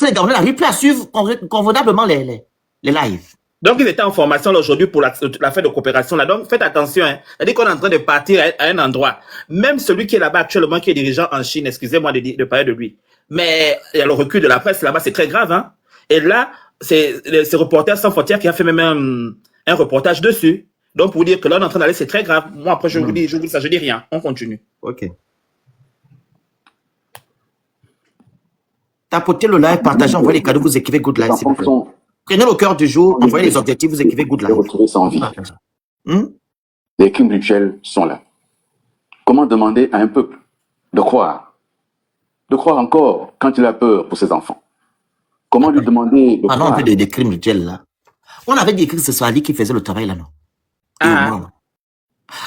les Gabonais n'arrivent plus à suivre convenablement les lives. Donc, ils étaient en formation aujourd'hui pour la fête de coopération. Là. Donc, faites attention. Hein. C'est-à-dire qu'on est en train de partir à un endroit. Même celui qui est là-bas actuellement, qui est dirigeant en Chine, excusez-moi de parler de lui. Mais il y a le recul de la presse là-bas, c'est très grave. Hein. Et là, c'est Reporters sans frontières qui a fait même un reportage dessus. Donc, pour vous dire que là, on est en train d'aller, c'est très grave. Moi, après, je vous dis ça, je dis rien. On continue. OK. Tapotez le live, partagez, envoyez les cadeaux, vous écrivez good live, s'il vous plaît. Prenez le cœur du jour, envoyez les objectifs, vous écrivez good live. Retrouver sans vie. Les crimes rituels sont là. Comment demander à un peuple de croire encore quand il a peur pour ses enfants? Comment lui demander de croire? Parlons un peu des crimes rituels là. On avait dit que ce soit Ali qui faisait le travail là, non?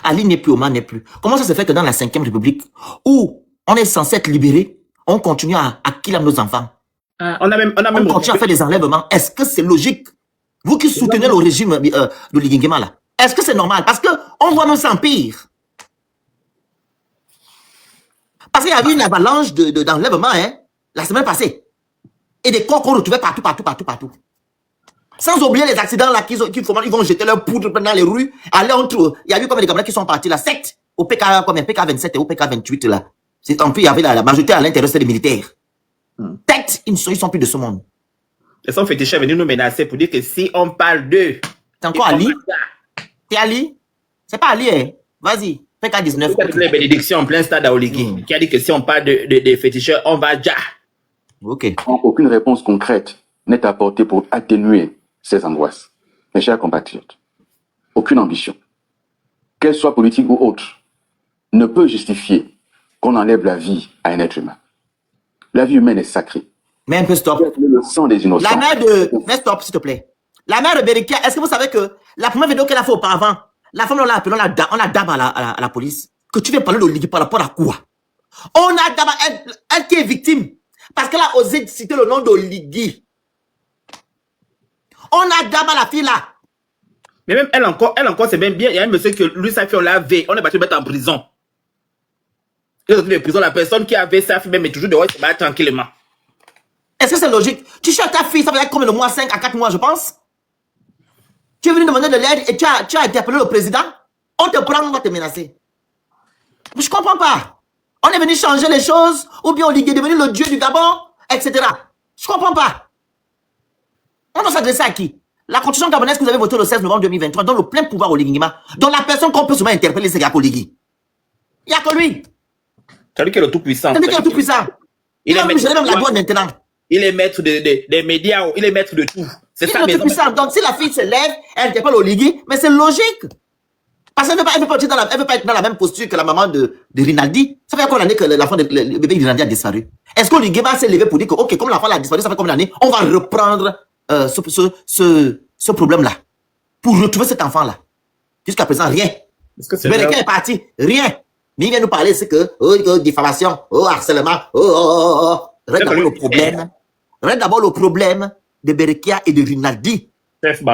Ali n'est plus, Omar n'est plus. Comment ça se fait que dans la 5e République, où on est censé être libéré, on continue à killer nos enfants? On continue à faire des enlèvements. Est-ce que c'est logique? Vous qui soutenez le régime de Ligingema là, est-ce que c'est normal? Parce qu'on voit même ça empire. Parce qu'il y a eu une avalanche d'enlèvements la semaine passée. Et des corps qu'on retrouvait partout. Sans oublier les accidents là ils vont jeter leur poudre dans les rues. Aller entre, il y a eu comme des Gabonais qui sont partis là, 7 au PK, PK 27 et au PK 28 là. C'est en plus, il y avait la majorité à l'intérieur, c'est des militaires. Tête, ils sont plus de ce monde. Ils sont fétichés à venir nous menacer pour dire que si on parle d'eux. C'est encore Ali? C'est Ali? C'est pas Ali, hein? Vas-y, PK 19. Les bénédictions en plein stade à Oligui, qui a dit que si on parle des féticheurs, on va déjà. Ok. Aucune réponse concrète n'est apportée pour atténuer ces angoisses. Mes chers compatriotes, aucune ambition, qu'elle soit politique ou autre, ne peut justifier qu'on enlève la vie à un être humain. La vie humaine est sacrée. Mais un peu stop. Le sang des innocents. La mère de... Mais stop, s'il te plaît. La mère de Berikia, est-ce que vous savez que la première vidéo qu'elle a fait auparavant, la femme, on l'a appelée, on a dame à la police. Que tu viens parler de Ligui par rapport à quoi? On a dame, elle qui est victime. Parce qu'elle a osé citer le nom d'Oligui. On a dame à la fille là. Mais même elle encore, c'est même bien. Il y a un monsieur que lui, sa fille, on l'a vu. On est battu mettre en prison. La personne qui avait sa fille, même est toujours dehors, il se bat tranquillement. Est-ce que c'est logique? Tu cherches ta fille, ça va être combien de mois? 5 à 4 mois, je pense. Tu es venu demander de l'aide et tu as interpellé le président. On te prend, on va te menacer. Mais je comprends pas. On est venu changer les choses, ou bien Oligui est devenu le dieu du Gabon, etc. Je comprends pas. On doit s'adresser à qui? La constitution gabonaise que vous avez votée le 16 novembre 2023 donne le plein pouvoir au Ligingema. Donc la personne qu'on peut souvent interpeller, c'est Oligui. Il n'y a que lui. C'est lui qui est le tout-puissant. C'est lui qui est le tout-puissant. Il a même la douane maintenant. Il est maître des médias, il est maître de tout. C'est ça, le tout-puissant. Donc si la fille se lève, elle interpelle Oligui, mais c'est logique. Parce qu'elle ne veut pas être dans la même posture que la maman de Rinaldi. Ça fait combien d'années que l'enfant le bébé de Rinaldi a disparu? Est-ce qu'Oligui s'est levé pour dire que, ok, comme l'enfant a disparu, ça fait combien d'années, on va reprendre ce problème-là pour retrouver cet enfant-là? Jusqu'à présent, rien. Berikia est parti, rien. Mais il vient nous parler, c'est que diffamation, harcèlement, Regarde d'abord le problème de Berikia et de Rinaldi.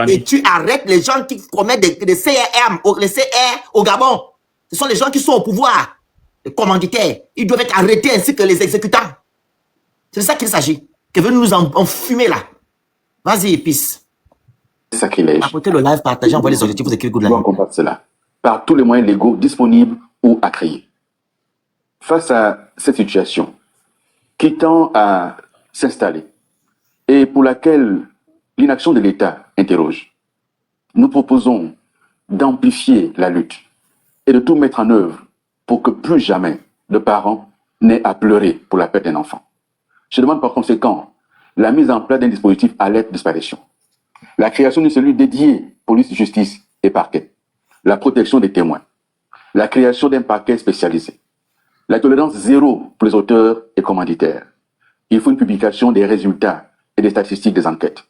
Et tu arrêtes les gens qui commettent des CRM, les CR au Gabon. Ce sont les gens qui sont au pouvoir, les commanditaires. Ils doivent être arrêtés ainsi que les exécutants. C'est de ça qu'il s'agit. Que veut nous enfumer là. Vas-y, épice. Sacrilège. Apportez le live, partagez, envoyez les objectifs, vous écrivez good live. On combattre cela par tous les moyens légaux disponibles ou à créer. Face à cette situation qui tend à s'installer et pour laquelle l'inaction de l'État interroge, nous proposons d'amplifier la lutte et de tout mettre en œuvre pour que plus jamais de parents n'aient à pleurer pour la perte d'un enfant. Je demande par conséquent la mise en place d'un dispositif alerte disparition, la création d'une cellule dédiée police, justice et parquet, la protection des témoins, la création d'un parquet spécialisé, la tolérance zéro pour les auteurs et commanditaires. Il faut une publication des résultats et des statistiques des enquêtes,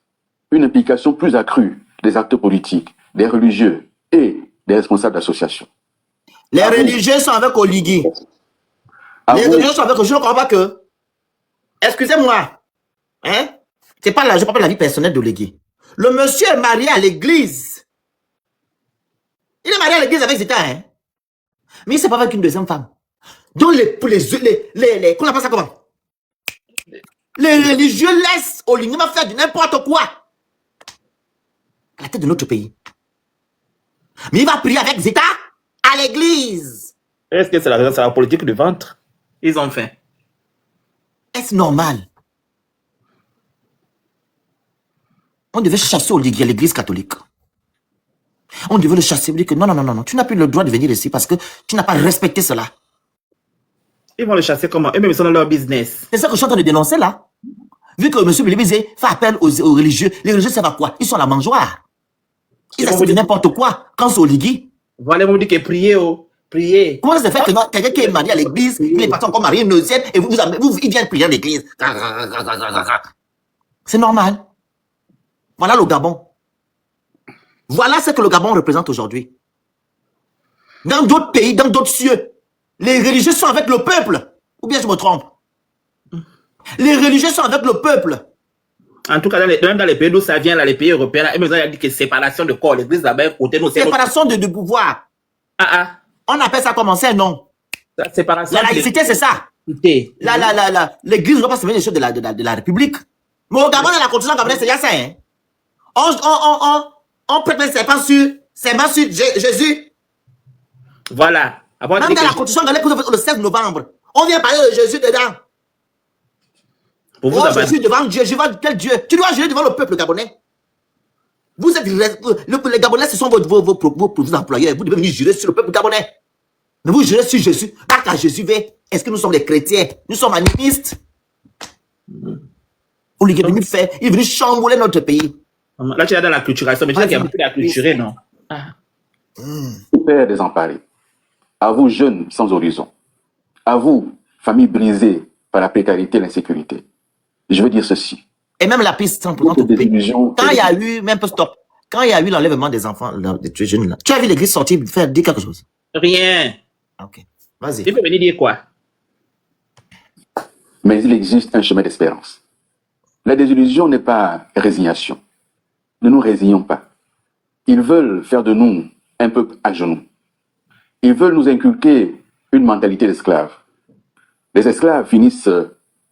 une implication plus accrue des acteurs politiques, des religieux et des responsables d'associations. Les religieux sont avec Oligui. Les religieux sont avec... Je ne crois pas que... Excusez-moi. Hein? Je ne parle pas de la vie personnelle d'Oligui. Le monsieur est marié à l'église. Il est marié à l'église avec Zita, hein? Mais il ne s'est pas avec une deuxième femme. Donc qu'on appelle ça comment? Les religieux laissent Olinguema faire du n'importe quoi à la tête de notre pays. Mais il va prier avec Zeta à l'église. Est-ce que c'est la politique du ventre? Ils ont faim. Est-ce normal? On devait chasser Oligui à l'église catholique. On devait le chasser. On dit que non, tu n'as plus le droit de venir ici parce que tu n'as pas respecté cela. Ils vont le chasser comment? Eux-mêmes, ils sont dans leur business. C'est ça que je suis en train de dénoncer là. Vu que M. Bilibizé fait appel aux religieux, les religieux servent à quoi? Ils sont à la mangeoire. Ils acceptent n'importe quoi quand c'est Oligui. Voilà, on dit que priez, priez. Comment ça se fait que quelqu'un qui est marié à l'église, il est parti encore marier une deuxième et il vient prier à l'église? C'est normal. Voilà le Gabon. Voilà ce que le Gabon représente aujourd'hui. Dans d'autres pays, dans d'autres cieux, les religieux sont avec le peuple. Ou bien je me trompe? Les religieux sont avec le peuple. En tout cas, même dans les pays d'où ça vient, là, les pays européens, là, ils ont dit que séparation de corps, l'église là-bas, côté nous, séparation de pouvoir. On appelle ça comment? C'est un nom. La séparation. La laïcité, c'est ça. L'église ne doit pas se mettre les choses de la République. Mais au Gabon, dans la constitution gabonaise, c'est déjà ça. Hein? On prête les serpents sur Jésus. Voilà. Même dans la constitution gabonaise, le 16 novembre, on vient parler de Jésus dedans. Pour vous, Jésus devant Dieu, je vois quel Dieu. Tu dois jurer devant le peuple gabonais. Vous êtes les Gabonais, ce sont vos employeurs. Vous devez venir jurer sur le peuple gabonais. Mais vous jurez sur Jésus. Quand Jésus va, est-ce que nous sommes des chrétiens? Nous sommes animistes. Il est venu chambouler notre pays. Là, tu es dans la culturation, mais je sais qu'il y a beaucoup d'acculturés, non? Père désemparé, à vous jeunes sans horizon, à vous, famille brisée par la précarité et l'insécurité, je veux dire ceci. Et même la piste, sans pourtant tout pays. Quand il y a eu, même stop, quand il y a eu l'enlèvement des enfants, des jeunes là, tu as vu l'église sortir dire quelque chose? Rien. Ok, vas-y. Il peut venir dire quoi? Mais il existe un chemin d'espérance. La désillusion n'est pas résignation. Ne nous résignons pas. Ils veulent faire de nous un peuple à genoux. Ils veulent nous inculquer une mentalité d'esclave. Les esclaves finissent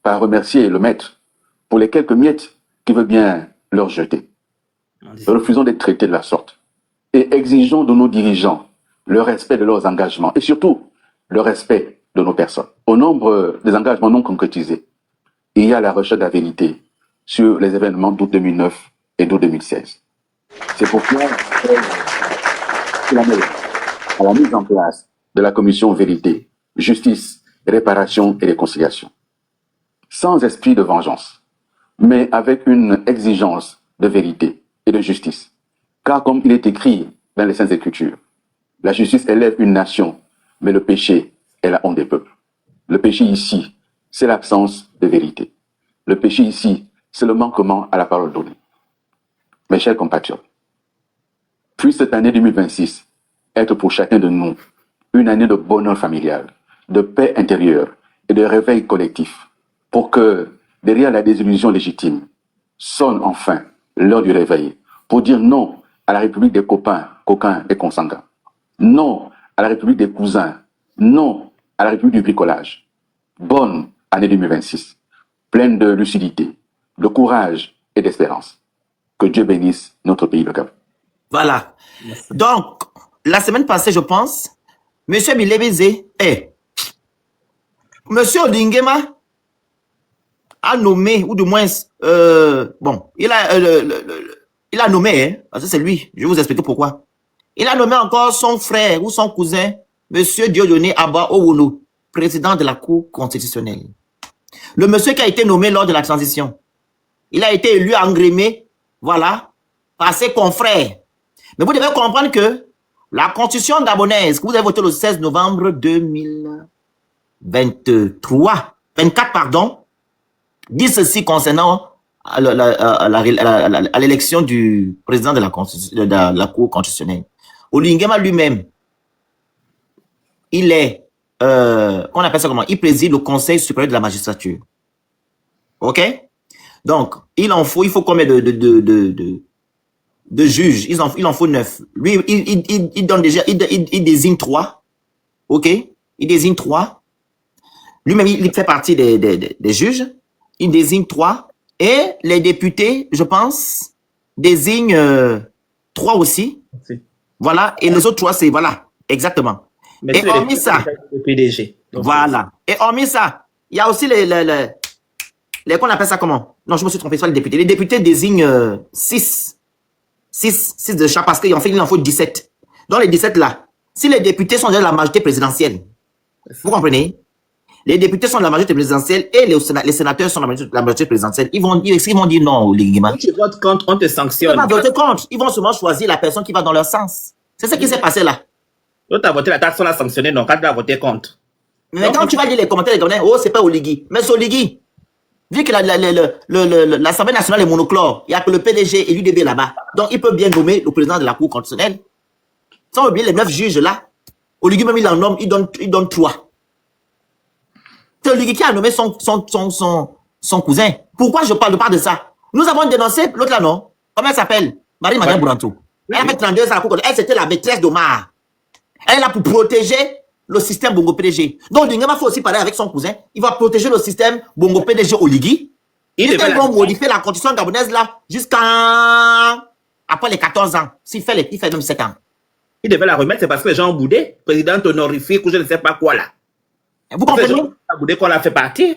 par remercier le maître pour les quelques miettes qu'il veut bien leur jeter. Refusons d'être traités de la sorte et exigeons de nos dirigeants le respect de leurs engagements et surtout le respect de nos personnes. Au nombre des engagements non concrétisés, il y a la recherche de la vérité sur les événements d'août 2009 et d'août 2016. C'est pourquoi à la mise en place de la commission vérité, justice, réparation et réconciliation. Sans esprit de vengeance, mais avec une exigence de vérité et de justice. Car comme il est écrit dans les Saintes Écritures, la justice élève une nation, mais le péché est la honte des peuples. Le péché ici, c'est l'absence de vérité. Le péché ici, c'est le manquement à la parole donnée. Mes chers compatriotes, puisse cette année 2026 être pour chacun de nous une année de bonheur familial, de paix intérieure et de réveil collectif, pour que, derrière la désillusion légitime, sonne enfin l'heure du réveil, pour dire non à la République des copains, coquins et consanguins, non à la République des cousins, non à la République du bricolage. Bonne année 2026, pleine de lucidité, de courage et d'espérance. Que Dieu bénisse notre pays, le Gabon. Voilà. Donc, la semaine passée, je pense, M. Bilebizé, M. Olinguema a nommé, ou du moins, bon, il a nommé, hein, parce que c'est lui, je vais vous expliquer pourquoi. Il a nommé encore son frère ou son cousin, M. Dieudonné Abba Owolo, président de la Cour constitutionnelle. Le monsieur qui a été nommé lors de la transition, il a été élu à Ngrémé, voilà, par ses confrères. Mais vous devez comprendre que la constitution gabonaise, que vous avez votée le 16 novembre 24, pardon, dit ceci concernant à l'élection du président de la Cour constitutionnelle. Olinguema lui-même, il est, on appelle ça comment? Il préside le Conseil supérieur de la magistrature. Ok? Donc, il faut combien de juges? Il en faut 9. Lui, il donne déjà, il désigne 3. Ok? Il désigne 3. Lui-même, il fait partie des juges. il désigne 3. Et les députés, je pense, désignent 3 aussi. Si. Voilà. Et les autres 3, c'est voilà. Exactement. Mais Et si les hormis députés, ça, c'est le PDG. Donc, voilà. Et hormis ça, il y a aussi qu'on appelle ça comment? Non, je me suis trompé sur les députés. Les députés désignent 6 de chaque parce qu'en fait, il en faut 17. Dans les 17 là, si les députés sont déjà de la majorité présidentielle, vous comprenez? Les députés sont de la majorité présidentielle et les sénateurs sont de la majorité présidentielle. Ils vont dire non au légumes. Si tu votes contre, on te Ils sanctionne. vont voter contre. Ils vont seulement choisir la personne qui va dans leur sens. C'est ce qui s'est passé là. Quand tu as voté la taxe, on l'a sanctionné, non, quand tu as voté contre. Mais quand tu vas lire les commentaires, oh, c'est pas Oligui. Mais c'est Oligui. Vu que l'Assemblée nationale est monochlore, il n'y a que le PDG et l'UDB là-bas. Donc, il peut bien nommer le président de la Cour constitutionnelle. Sans oublier les 9 juges là. Oligui, même il en nomme, il donne 3. C'est Oligui qui a nommé son cousin. Pourquoi je parle de ça? Nous avons dénoncé l'autre là, non? Comment elle s'appelle? Marie-Madame Bourantou. Elle a fait 32 ans à la Cour constitutionnelle. Elle, c'était la maîtresse d'Omar. Elle est là pour protéger le système Bongo PDG. Donc, Lingema faut aussi parler avec son cousin. Il va protéger le système Bongo PDG Oligui. Ils vont modifier la constitution gabonaise là jusqu'à après les 14 ans. Il fait même 7 ans. Il devait la remettre, c'est parce que les gens ont boudé. Président honorifique ou je ne sais pas quoi là. Vous comprenez? Les gens ont boudé qu'on l'a fait partir.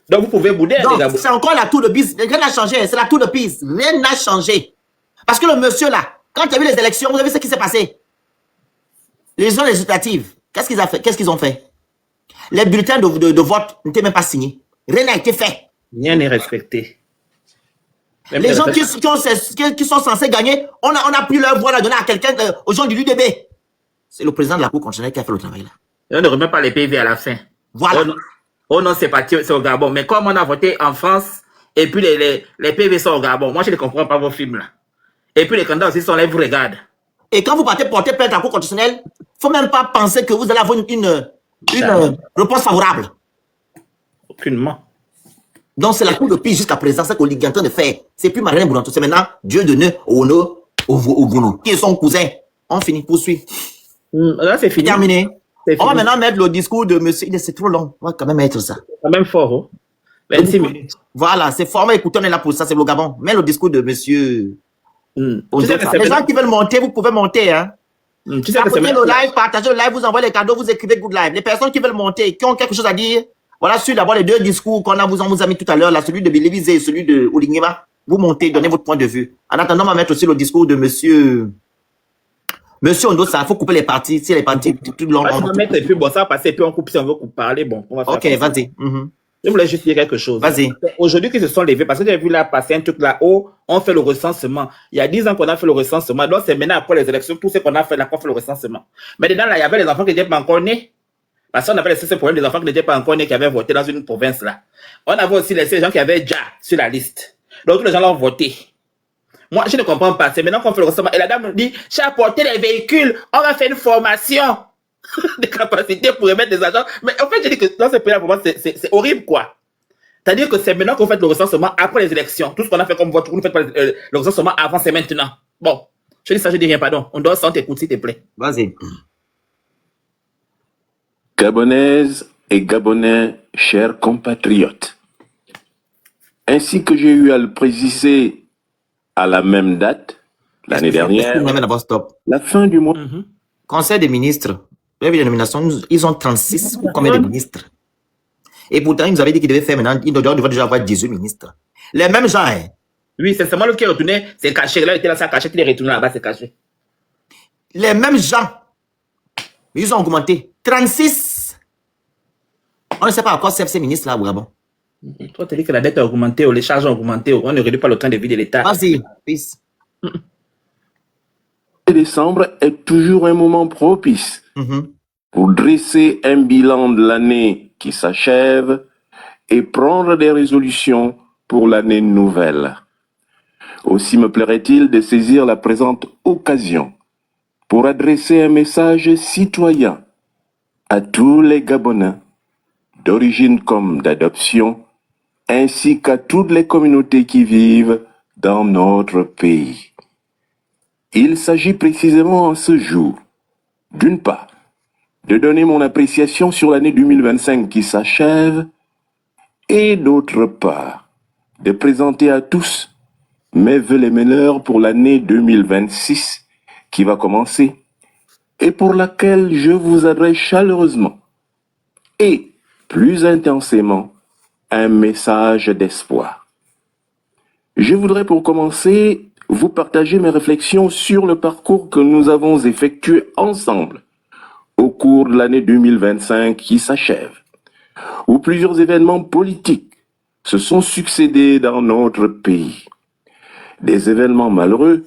Donc vous pouvez bouder. Donc, c'est encore la tour de bise. Rien n'a changé. C'est la tour de pise. Rien n'a changé. Parce que le monsieur là, quand il y a eu les élections, vous avez vu ce qui s'est passé? Les élections législatives, qu'est-ce qu'ils ont fait? Les bulletins de vote n'étaient même pas signés. Rien n'a été fait. Rien n'est respecté. Même les gens qui sont censés gagner, on a pris leur voix à donner à quelqu'un, aux gens du l'UDB. C'est le président de la Cour constitutionnelle qui a fait le travail là. Et on ne remet pas les PV à la fin. Voilà. Oh non, c'est parti, c'est au Gabon. Mais comme on a voté en France, et puis les PV sont au Gabon, moi je ne comprends pas vos films là. Et puis les candidats aussi sont là, ils vous regardent. Et quand vous partez porter plainte à la Cour constitutionnelle, il ne faut même pas penser que vous allez avoir une réponse favorable. Aucunement. Donc c'est la Cour de pige jusqu'à présent, c'est qu'on est en train de faire. C'est plus Marlène Bourantou, c'est maintenant Dieu de Neu, Ono, Ovono, qui est son cousin. On finit, poursuit. Là c'est fini. Terminé. On va maintenant mettre le discours de monsieur. C'est trop long. On va quand même mettre ça. C'est quand même fort. Oh. 26 minutes. Voilà, c'est fort. Mais écoutez, on est là pour ça, c'est le Gabon. Mais le discours de monsieur. Les gens qui veulent monter, vous pouvez monter. Hein. Tu sais que le live, partagez le live, vous envoyez les cadeaux, vous écrivez Good Live. Les personnes qui veulent monter, qui ont quelque chose à dire, voilà, sur d'abord les deux discours qu'on vous a mis tout à l'heure, là, celui de Bélévisé et celui de Oulingema. Vous montez, donnez votre point de vue. En attendant, on va mettre aussi le discours de monsieur Ondo, ça, il faut couper les parties. Si les parties tout long. On va mettre et puis bon, ça va passer, et puis on coupe si on veut parler. Bon, on va faire. Ok, vas-y. Je voulais juste dire quelque chose. Vas-y. Aujourd'hui, qu'ils se sont levés, parce que j'ai vu là passer un truc là-haut, on fait le recensement. Il y a 10 ans qu'on a fait le recensement. Donc, c'est maintenant après les élections, tout ce qu'on a fait là, qu'on fait le recensement. Mais dedans, là, il y avait les enfants qui n'étaient pas encore nés. Parce qu'on avait laissé ce problème des enfants qui n'étaient pas encore nés, qui avaient voté dans une province là. On avait aussi laissé les gens qui avaient déjà sur la liste. Donc, tous les gens l'ont voté. Moi, je ne comprends pas. C'est maintenant qu'on fait le recensement. Et la dame nous dit, j'ai apporté les véhicules, on va faire une formation de capacité pour émettre des agents. Mais en fait, je dis que dans ce pays-là, pour moi, c'est horrible, quoi. C'est-à-dire que c'est maintenant qu'on fait le recensement après les élections. Tout ce qu'on a fait comme vote, vous ne faites pas le recensement avant, c'est maintenant. Bon, je dis ça, je dis rien, pardon. On doit s'en t'écouter, s'il te plaît. Vas-y. Gabonaises et Gabonais, chers compatriotes, ainsi que j'ai eu à le préciser à la même date, l'année dernière, la fin du mois. Conseil des ministres, les nominations, ils ont 36 ou combien de ministres? Et pourtant, ils nous avaient dit qu'ils devaient faire maintenant, ils doivent déjà avoir 18 ministres. Les mêmes gens, hein? Oui, c'est seulement le qui est retourné, c'est caché. Là, il était là, c'est caché, il est retourné là-bas, c'est caché. Les mêmes gens, ils ont augmenté. 36. On ne sait pas à quoi servent ces ministres-là au Gabon. Toi, tu dis que la dette a augmenté, ou les charges ont augmenté, ou on ne réduit pas le train de vie de l'État. Vas-y, peace. Décembre est toujours un moment propice pour dresser un bilan de l'année qui s'achève et prendre des résolutions pour l'année nouvelle. Aussi me plairait-il de saisir la présente occasion pour adresser un message citoyen à tous les Gabonais, d'origine comme d'adoption, ainsi qu'à toutes les communautés qui vivent dans notre pays. Il s'agit précisément en ce jour, d'une part, de donner mon appréciation sur l'année 2025 qui s'achève et d'autre part, de présenter à tous mes vœux les meilleurs pour l'année 2026 qui va commencer et pour laquelle je vous adresse chaleureusement et plus intensément un message d'espoir. Je voudrais pour commencer vous partager mes réflexions sur le parcours que nous avons effectué ensemble au cours de l'année 2025 qui s'achève, où plusieurs événements politiques se sont succédés dans notre pays. Des événements malheureux,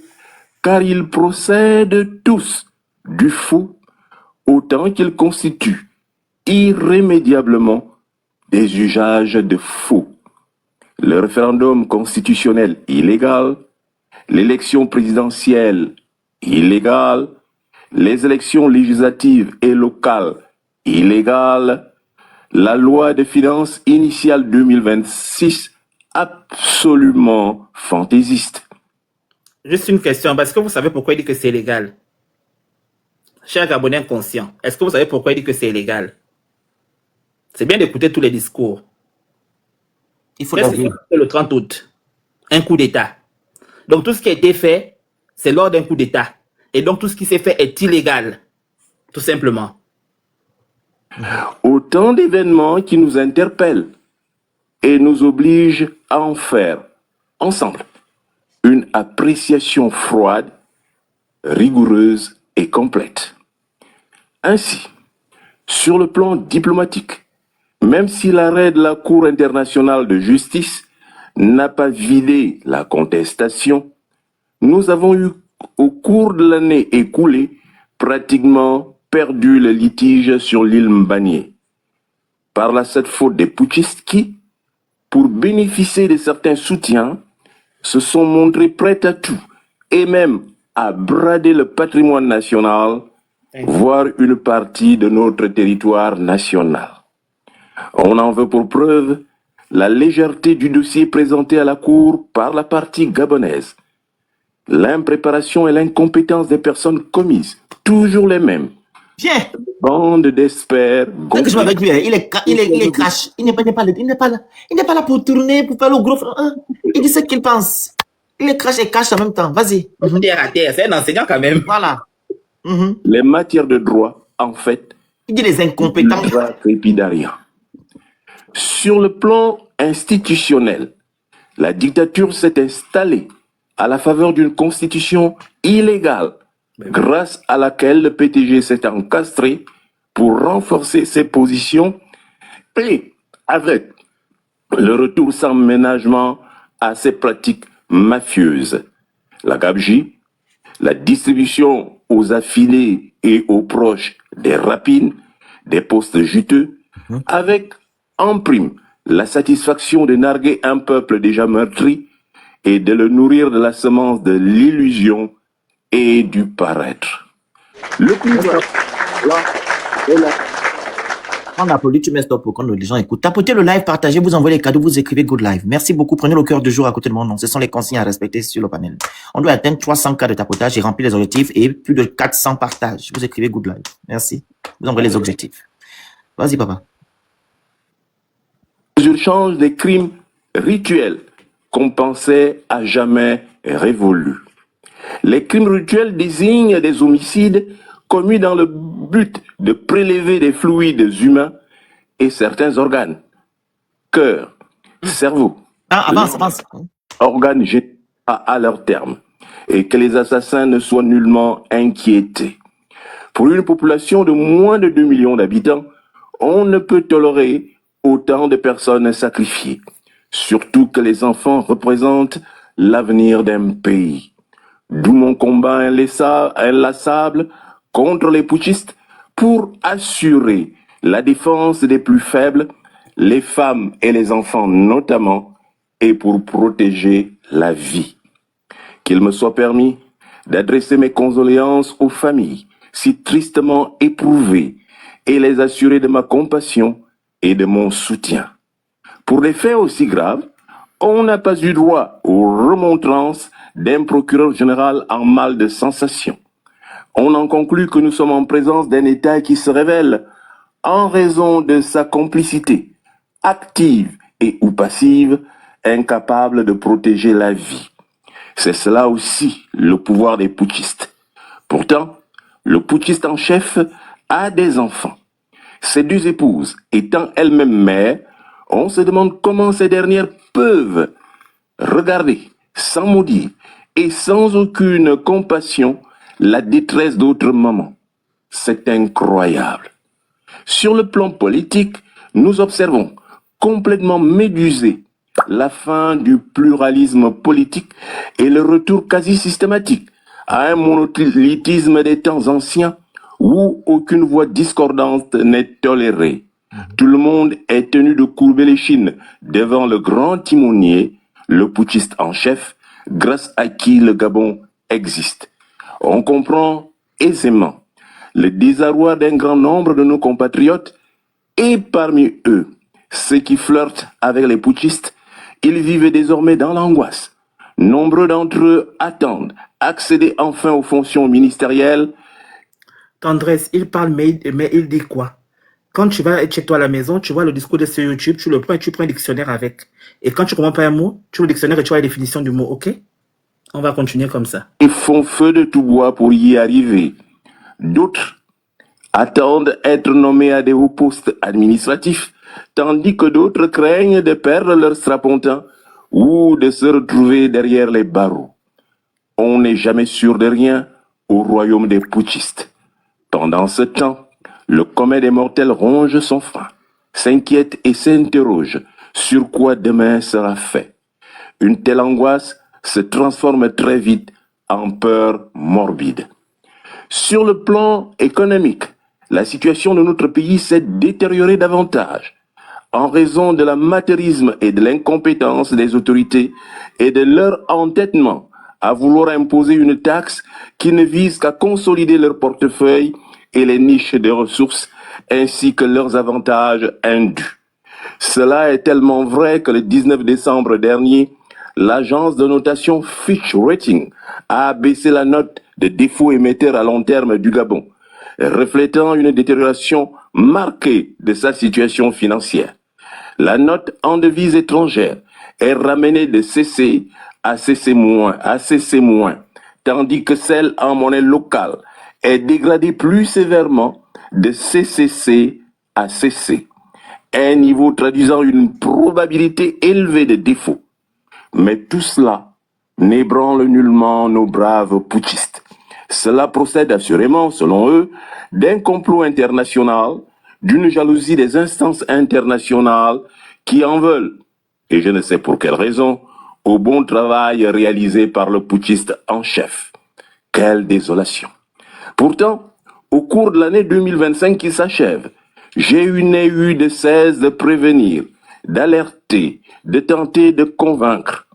car ils procèdent tous du faux, autant qu'ils constituent irrémédiablement des usages de faux. Le référendum constitutionnel illégal, l'élection présidentielle illégale, les élections législatives et locales illégales, la loi de finances initiale 2026 absolument fantaisiste. Juste une question, parce que vous savez pourquoi il dit que c'est illégal? Cher Gabonais inconscient, est-ce que vous savez pourquoi il dit que c'est illégal? C'est bien d'écouter tous les discours. Il faut Qu'est-ce qui l'avouer. s'est fait le 30 août? Un coup d'État. Donc tout ce qui a été fait, c'est lors d'un coup d'État. Et donc tout ce qui s'est fait est illégal. Tout simplement. Autant d'événements qui nous interpellent et nous obligent à en faire, ensemble, une appréciation froide, rigoureuse et complète. Ainsi, sur le plan diplomatique, même si l'arrêt de la Cour internationale de justice n'a pas vidé la contestation, nous avons eu, au cours de l'année écoulée, pratiquement perdu le litige sur l'île Mbanié. Par là, cette faute des putschistes qui, pour bénéficier de certains soutiens, se sont montrés prêts à tout et même à brader le patrimoine national, voire une partie de notre territoire national. On en veut pour preuve la légèreté du dossier présenté à la Cour par la partie gabonaise, l'impréparation et l'incompétence des personnes commises, toujours les mêmes. Viens. Bande d'experts. Dès que je m'avais dit, il est crash. Il n'est pas là pour tourner, pour faire le gros. Il dit ce qu'il pense. Il est crash et cache en même temps. Vas-y. Terre à terre, c'est un enseignant quand même. Voilà. Les matières de droit, en fait, Il dit les incompétents. rien. Sur le plan institutionnel, la dictature s'est installée à la faveur d'une constitution illégale, grâce à laquelle le PTG s'est encastré pour renforcer ses positions et avec le retour sans ménagement à ses pratiques mafieuses. La gabegie, la distribution aux affiliés et aux proches des rapines, des postes juteux, avec en prime la satisfaction de narguer un peuple déjà meurtri et de le nourrir de la semence de l'illusion et du paraître. Le pouvoir, là, est là. On applaudit, tu mets stop pour que les gens écoutent. Tapotez le live, partagez, vous envoyez les cadeaux, vous écrivez good live. Merci beaucoup. Prenez le cœur du jour à côté de mon nom. Ce sont les consignes à respecter sur le panel. On doit atteindre 300 cas de tapotage et remplir les objectifs et plus de 400 partages. Vous écrivez good live. Merci. Vous envoyez les objectifs. Vas-y, papa. Change des crimes rituels qu'on pensait à jamais révolus. Les crimes rituels désignent des homicides commis dans le but de prélever des fluides humains et certains organes, cœur, cerveau, Avance. organes génitaux à leur terme, et que les assassins ne soient nullement inquiétés. Pour une population de moins de 2 millions d'habitants, on ne peut tolérer autant de personnes sacrifiées, surtout que les enfants représentent l'avenir d'un pays. D'où mon combat inlassable contre les putschistes pour assurer la défense des plus faibles, les femmes et les enfants notamment, et pour protéger la vie. Qu'il me soit permis d'adresser mes condoléances aux familles si tristement éprouvées et les assurer de ma compassion et de mon soutien. Pour des faits aussi graves, on n'a pas eu droit aux remontrances d'un procureur général en mal de sensation. On en conclut que nous sommes en présence d'un État qui se révèle, en raison de sa complicité active et ou passive, incapable de protéger la vie. C'est cela aussi le pouvoir des putschistes. Pourtant, le putschiste en chef a des enfants. Ses deux épouses étant elles-mêmes mères, on se demande comment ces dernières peuvent regarder sans maudire et sans aucune compassion la détresse d'autres mamans. C'est incroyable. Sur le plan politique, nous observons complètement médusé la fin du pluralisme politique et le retour quasi systématique à un monolithisme des temps anciens où aucune voix discordante n'est tolérée. Tout le monde est tenu de courber les chines devant le grand timonier, le putschiste en chef, grâce à qui le Gabon existe. On comprend aisément le désarroi d'un grand nombre de nos compatriotes et parmi eux, ceux qui flirtent avec les putschistes, ils vivent désormais dans l'angoisse. Nombreux d'entre eux attendent accéder enfin aux fonctions ministérielles. Tendresse, il parle, mais il dit quoi? Quand tu vas chez toi à la maison, tu vois le discours de ce YouTube, tu le prends et tu prends un dictionnaire avec. Et quand tu comprends pas un mot, tu ouvres le dictionnaire et tu vois la définition du mot, ok? On va continuer comme ça. Ils font feu de tout bois pour y arriver. D'autres attendent être nommés à des hauts postes administratifs, tandis que d'autres craignent de perdre leur strapontin ou de se retrouver derrière les barreaux. On n'est jamais sûr de rien au royaume des putschistes. Pendant ce temps, le commun des mortels ronge son frein, s'inquiète et s'interroge sur quoi demain sera fait. Une telle angoisse se transforme très vite en peur morbide. Sur le plan économique, la situation de notre pays s'est détériorée davantage en raison de l'amateurisme et de l'incompétence des autorités et de leur entêtement à vouloir imposer une taxe qui ne vise qu'à consolider leur portefeuille et les niches de ressources ainsi que leurs avantages indus. Cela est tellement vrai que le 19 décembre dernier, l'agence de notation Fitch Ratings a abaissé la note de défaut émetteur à long terme du Gabon, reflétant une détérioration marquée de sa situation financière. La note en devise étrangère est ramenée de CC à CC-, tandis que celle en monnaie locale est dégradée plus sévèrement de CCC à CC, un niveau traduisant une probabilité élevée de défaut. Mais tout cela n'ébranle nullement nos braves putschistes. Cela procède assurément, selon eux, d'un complot international, d'une jalousie des instances internationales qui en veulent, et je ne sais pour quelle raison, au bon travail réalisé par le putschiste en chef. Quelle désolation! Pourtant, au cours de l'année 2025 qui s'achève, n'ai eu de cesse de prévenir, d'alerter, de tenter de convaincre.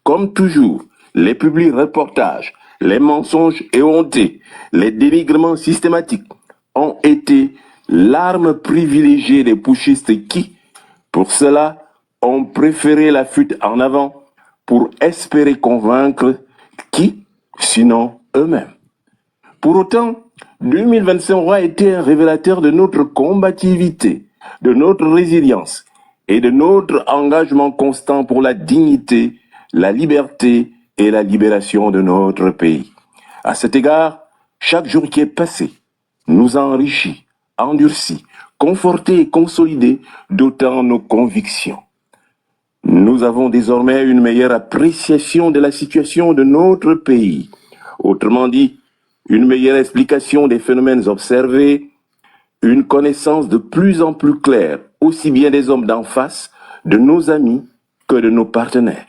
Comme toujours, les publics reportages, les mensonges éhontés, les dénigrements systématiques ont été l'arme privilégiée des putschistes qui, pour cela, ont préféré la fuite en avant pour espérer convaincre qui, sinon eux-mêmes. Pour autant, 2025 aura été un révélateur de notre combativité, de notre résilience et de notre engagement constant pour la dignité, la liberté et la libération de notre pays. À cet égard, chaque jour qui est passé nous a enrichis, endurcis, confortés et consolidés d'autant nos convictions. Nous avons désormais une meilleure appréciation de la situation de notre pays. Autrement dit, une meilleure explication des phénomènes observés, une connaissance de plus en plus claire, aussi bien des hommes d'en face, de nos amis, que de nos partenaires.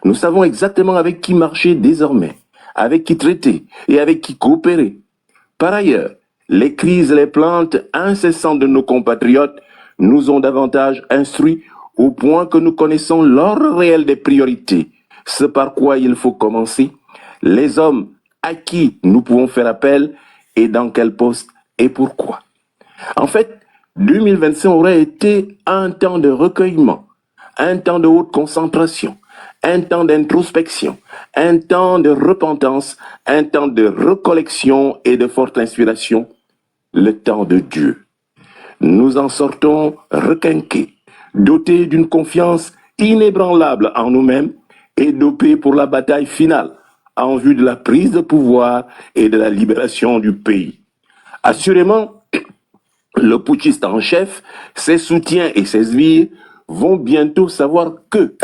Nous savons exactement avec qui marcher désormais, avec qui traiter et avec qui coopérer. Par ailleurs, les crises et les plaintes incessantes de nos compatriotes nous ont davantage instruits au point que nous connaissons l'ordre réel des priorités, ce par quoi il faut commencer, les hommes à qui nous pouvons faire appel et dans quel poste et pourquoi. En fait, 2025 aurait été un temps de recueillement, un temps de haute concentration, un temps d'introspection, un temps de repentance, un temps de recollection et de forte inspiration, le temps de Dieu. Nous en sortons requinqués, dotés d'une confiance inébranlable en nous-mêmes et dopés pour la bataille finale en vue de la prise de pouvoir et de la libération du pays. Assurément, le putschiste en chef, ses soutiens et ses sbires vont bientôt savoir que,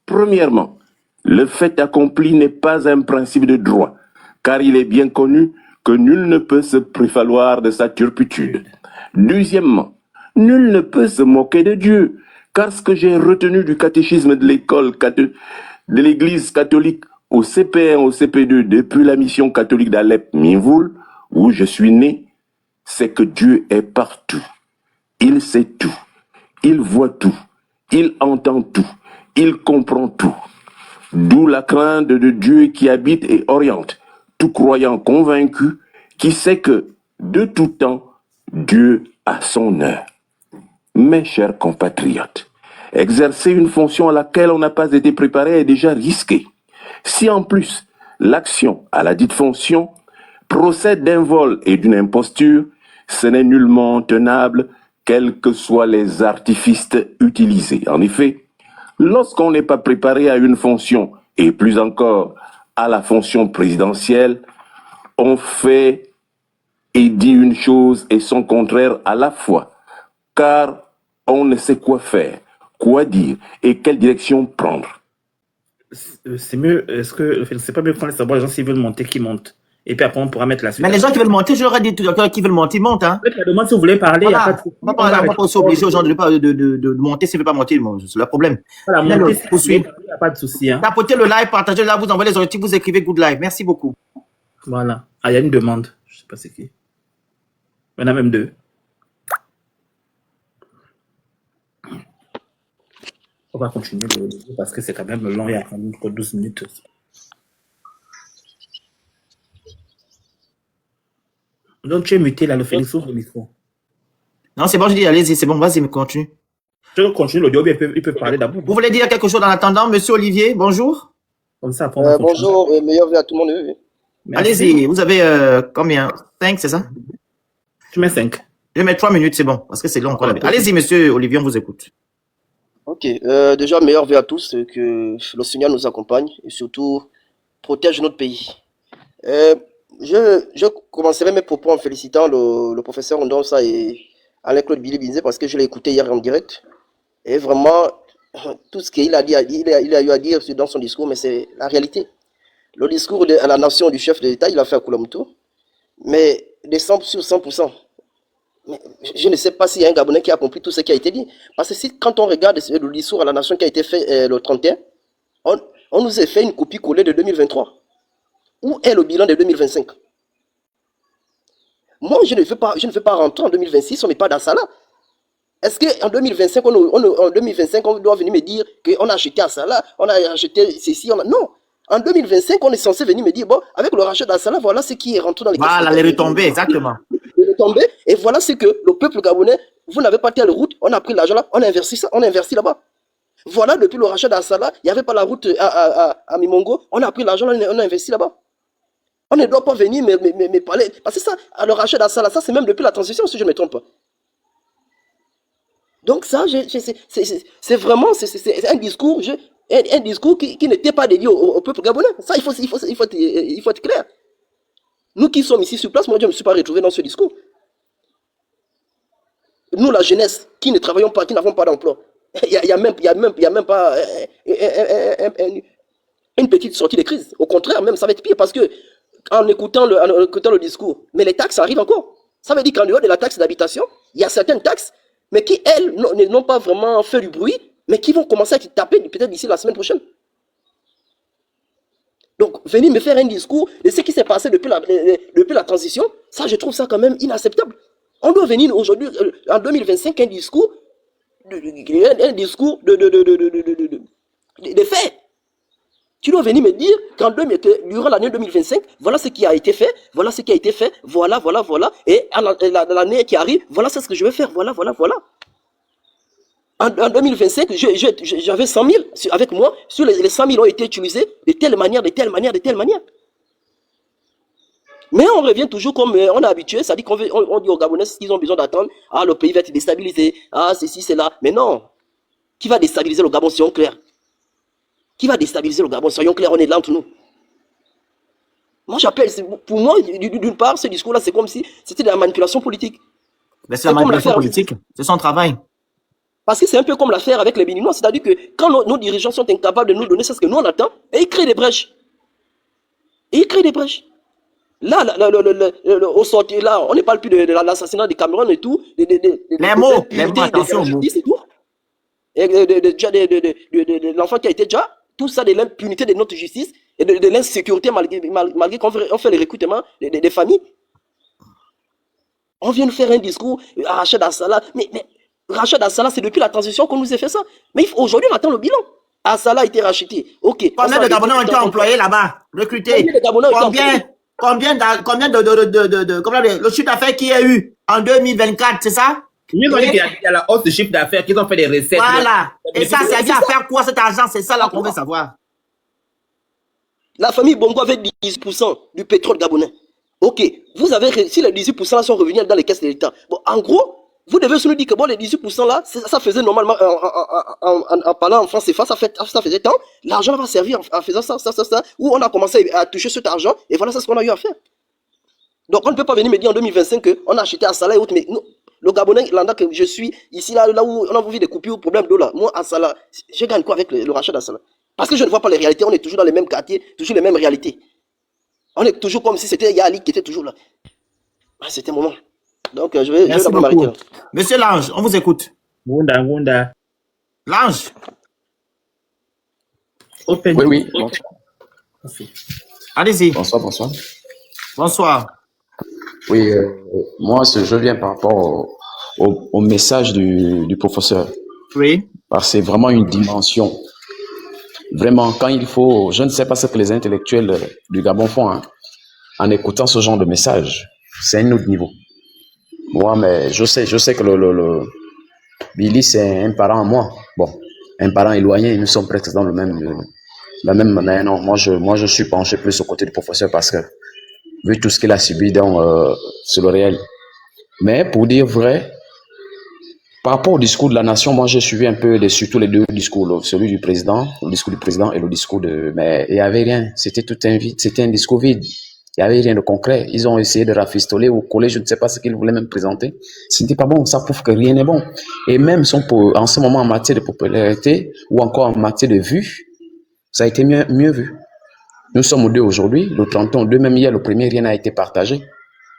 premièrement, le fait accompli n'est pas un principe de droit, car il est bien connu que nul ne peut se prévaloir de sa turpitude. Deuxièmement, nul ne peut se moquer de Dieu, car ce que j'ai retenu du catéchisme de de l'Église catholique au CP1, au CP2, depuis la mission catholique d'Alep-Minvoul, où je suis né, c'est que Dieu est partout. Il sait tout. Il voit tout. Il entend tout. Il comprend tout. D'où la crainte de Dieu qui habite et oriente tout croyant convaincu qui sait que, de tout temps, Dieu a son heure. Mes chers compatriotes, exercer une fonction à laquelle on n'a pas été préparé est déjà risqué. Si en plus, l'action à la dite fonction procède d'un vol et d'une imposture, ce n'est nullement tenable, quels que soient les artifices utilisés. En effet, lorsqu'on n'est pas préparé à une fonction, et plus encore à la fonction présidentielle, on fait et dit une chose et son contraire à la fois, car on ne sait quoi faire, quoi dire et quelle direction prendre. C'est mieux, c'est pas mieux qu'on laisse savoir les gens s'ils veulent monter, qui montent. Et puis après, on pourra mettre la suite. Mais les gens qui veulent monter, je leur ai dit tout à l'heure, qui veulent monter, ils montent. Hein. Faites la demande si vous voulez parler. Voilà. On va pas s'obliger aux gens de monter s'ils ne veulent pas monter. C'est leur problème. Voilà, monter, il n'y a pas de souci. Hein. Tapotez le live, partagez là, vous envoyez les objectifs, vous écrivez good live. Merci beaucoup. Voilà. Ah, il y a une demande. Je ne sais pas c'est qui. Il y en a même deux. On va continuer parce que c'est quand même long, il y a quand même 12 minutes. Donc tu es muté là, le Félix, ouvre le micro. Non, c'est bon, je dis, allez-y, c'est bon, vas-y, continue. Je continue l'audio, il peut parler d'abord. Vous voulez dire quelque chose en attendant, monsieur Olivier? Bonjour. Comme ça, après, on va bonjour, meilleur vœu à tout le monde. Allez-y, vous avez combien? 5, c'est ça? Tu mets 5. Je vais mettre 3 minutes, c'est bon, parce que c'est long encore. Allez-y, monsieur Olivier, on vous écoute. Ok, déjà, meilleur vœu à tous, que le Seigneur nous accompagne et surtout protège notre pays. Je commencerai mes propos en félicitant le professeur Ondonsa et Alain-Claude Billy-Binzé parce que je l'ai écouté hier en direct. Et vraiment, tout ce qu'il a dit, il a eu à dire dans son discours, mais c'est la réalité. Le discours à la nation du chef de l'État, il a fait à Koulamoutou, mais des 100 sur 100%. Mais je ne sais pas s'il y a un Gabonais qui a compris tout ce qui a été dit. Parce que quand on regarde le discours à la nation qui a été fait le 31, on nous a fait une copie collée de 2023. Où est le bilan de 2025? Moi, je ne veux pas rentrer en 2026, on n'est pas dans ça là. Est-ce qu'en 2025, on doit venir me dire qu'on a acheté à ça là, on a acheté ceci, non. En 2025, on est censé venir me dire, bon, avec le rachat d'Assala, voilà ce qui est rentré dans les caisses. Voilà, les retombées, exactement. Les retombées, et voilà ce que le peuple gabonais, vous n'avez pas telle route, on a pris l'argent là, on a investi ça, on a investi là-bas. Voilà, depuis le rachat d'Assala, il n'y avait pas la route à Mimongo, on a pris l'argent, on a investi là-bas. On ne doit pas venir me parler. Parce que ça, à le rachat d'Assala, ça c'est même depuis la transition, si je ne me trompe pas. Donc ça, c'est vraiment un discours, un discours qui n'était pas dédié au peuple gabonais. Ça, il faut être clair. Nous qui sommes ici sur place, moi je ne me suis pas retrouvé dans ce discours. Nous, la jeunesse, qui ne travaillons pas, qui n'avons pas d'emploi, il n'y a même pas une petite sortie de crise. Au contraire, même ça va être pire parce que en écoutant le discours, mais les taxes arrivent encore. Ça veut dire qu'en dehors de la taxe d'habitation, il y a certaines taxes, mais qui, elles, n'ont pas vraiment fait du bruit, mais qui vont commencer à être tapées peut-être d'ici la semaine prochaine. Donc, venir me faire un discours de ce qui s'est passé depuis la transition, ça, je trouve ça quand même inacceptable. On doit venir aujourd'hui, en 2025, un discours de faits. Tu dois venir me dire que durant l'année 2025, voilà ce qui a été fait, voilà ce qui a été fait, voilà, et l'année qui arrive, voilà ce que je vais faire, voilà. En 2025, j'avais 100 000 avec moi, sur les 100 000 ont été utilisés de telle manière. Mais on revient toujours comme on est habitué, c'est-à-dire qu'on dit aux Gabonais qu'ils ont besoin d'attendre, le pays va être déstabilisé, ceci, cela, mais non. Qui va déstabiliser le Gabon, soyons clairs. Qui va déstabiliser le Gabon, soyons clairs, on est là entre nous. Moi, j'appelle, pour moi, d'une part, ce discours-là, c'est comme si c'était de la manipulation politique. Mais c'est la manipulation politique, c'est son travail. Parce que c'est un peu comme l'affaire avec les Béninois, c'est-à-dire que quand nos dirigeants sont incapables de nous donner ce que nous on attend, et ils créent des brèches. Là, au sortir, là, on ne parle plus de l'assassinat de Cameroun et tout. Les mots, attention aux mots. Et de l'enfant qui a été déjà, tout ça de l'impunité de notre justice et de l'insécurité malgré qu'on fait les recrutements des familles. On vient nous faire un discours, Rachid Assala, mais Rachid Assala, c'est depuis la transition qu'on nous a fait ça. Mais aujourd'hui, on attend le bilan. Assala a été racheté. Ok. Combien de Gabonais ont été employés là-bas, recrutés? Combien le chiffre d'affaires qu'il y a eu en 2024, c'est ça? Ils ont dit qu'il y a la hausse de chiffre d'affaires, qu'ils ont fait des recettes. Voilà. Et ça, c'est à dire à faire quoi cet argent? C'est ça là qu'on veut savoir. La famille Bongo avait 10% du pétrole gabonais. Ok. Vous avez réussi, les 18% là sont revenus dans les caisses de l'État. Bon, en gros, vous devez se nous dire que bon, les 18% là, ça faisait normalement, en parlant en France CFA, ça faisait tant. L'argent va servir en faisant ça, où on a commencé à toucher cet argent, et voilà, c'est ce qu'on a eu à faire. Donc, on ne peut pas venir me dire en 2025 qu'on a acheté à Salah et autres, mais non, le Gabonais, là que je suis, ici, là où on a vu des coupures, problème d'eau là, moi, à Salah, je gagne quoi avec le rachat d'Assala? Parce que je ne vois pas les réalités, on est toujours dans les mêmes quartiers, toujours les mêmes réalités. On est toujours comme si c'était Yali qui était toujours là. Ah, c'était un moment. Donc, je vais d'abord m'arrêter. Monsieur Lange, on vous écoute. Wunda. Lange. Oui. Allez-y. Bonsoir. Oui, moi, je viens par rapport au message du professeur. Oui. Parce que c'est vraiment une dimension. Vraiment, quand il faut, je ne sais pas ce que les intellectuels du Gabon font, hein, en écoutant ce genre de message. C'est un autre niveau. Moi, mais je sais que le Billy, c'est un parent à moi. Bon, un parent éloigné, nous sommes presque dans la même, mais non, moi je suis penché plus au côté du professeur parce que, vu tout ce qu'il a subi sur le réel. Mais pour dire vrai, par rapport au discours de la nation, moi j'ai suivi un peu surtout les deux discours, celui du président, le discours du président et le discours mais il n'y avait rien, c'était un discours vide. Il n'y avait rien de concret. Ils ont essayé de rafistoler ou coller, je ne sais pas ce qu'ils voulaient même présenter. Ce n'était pas bon, ça prouve que rien n'est bon. Et même en ce moment, en matière de popularité ou encore en matière de vue, ça a été mieux vu. Nous sommes au 2 aujourd'hui, le 31 au 2, même hier, le premier, rien n'a été partagé.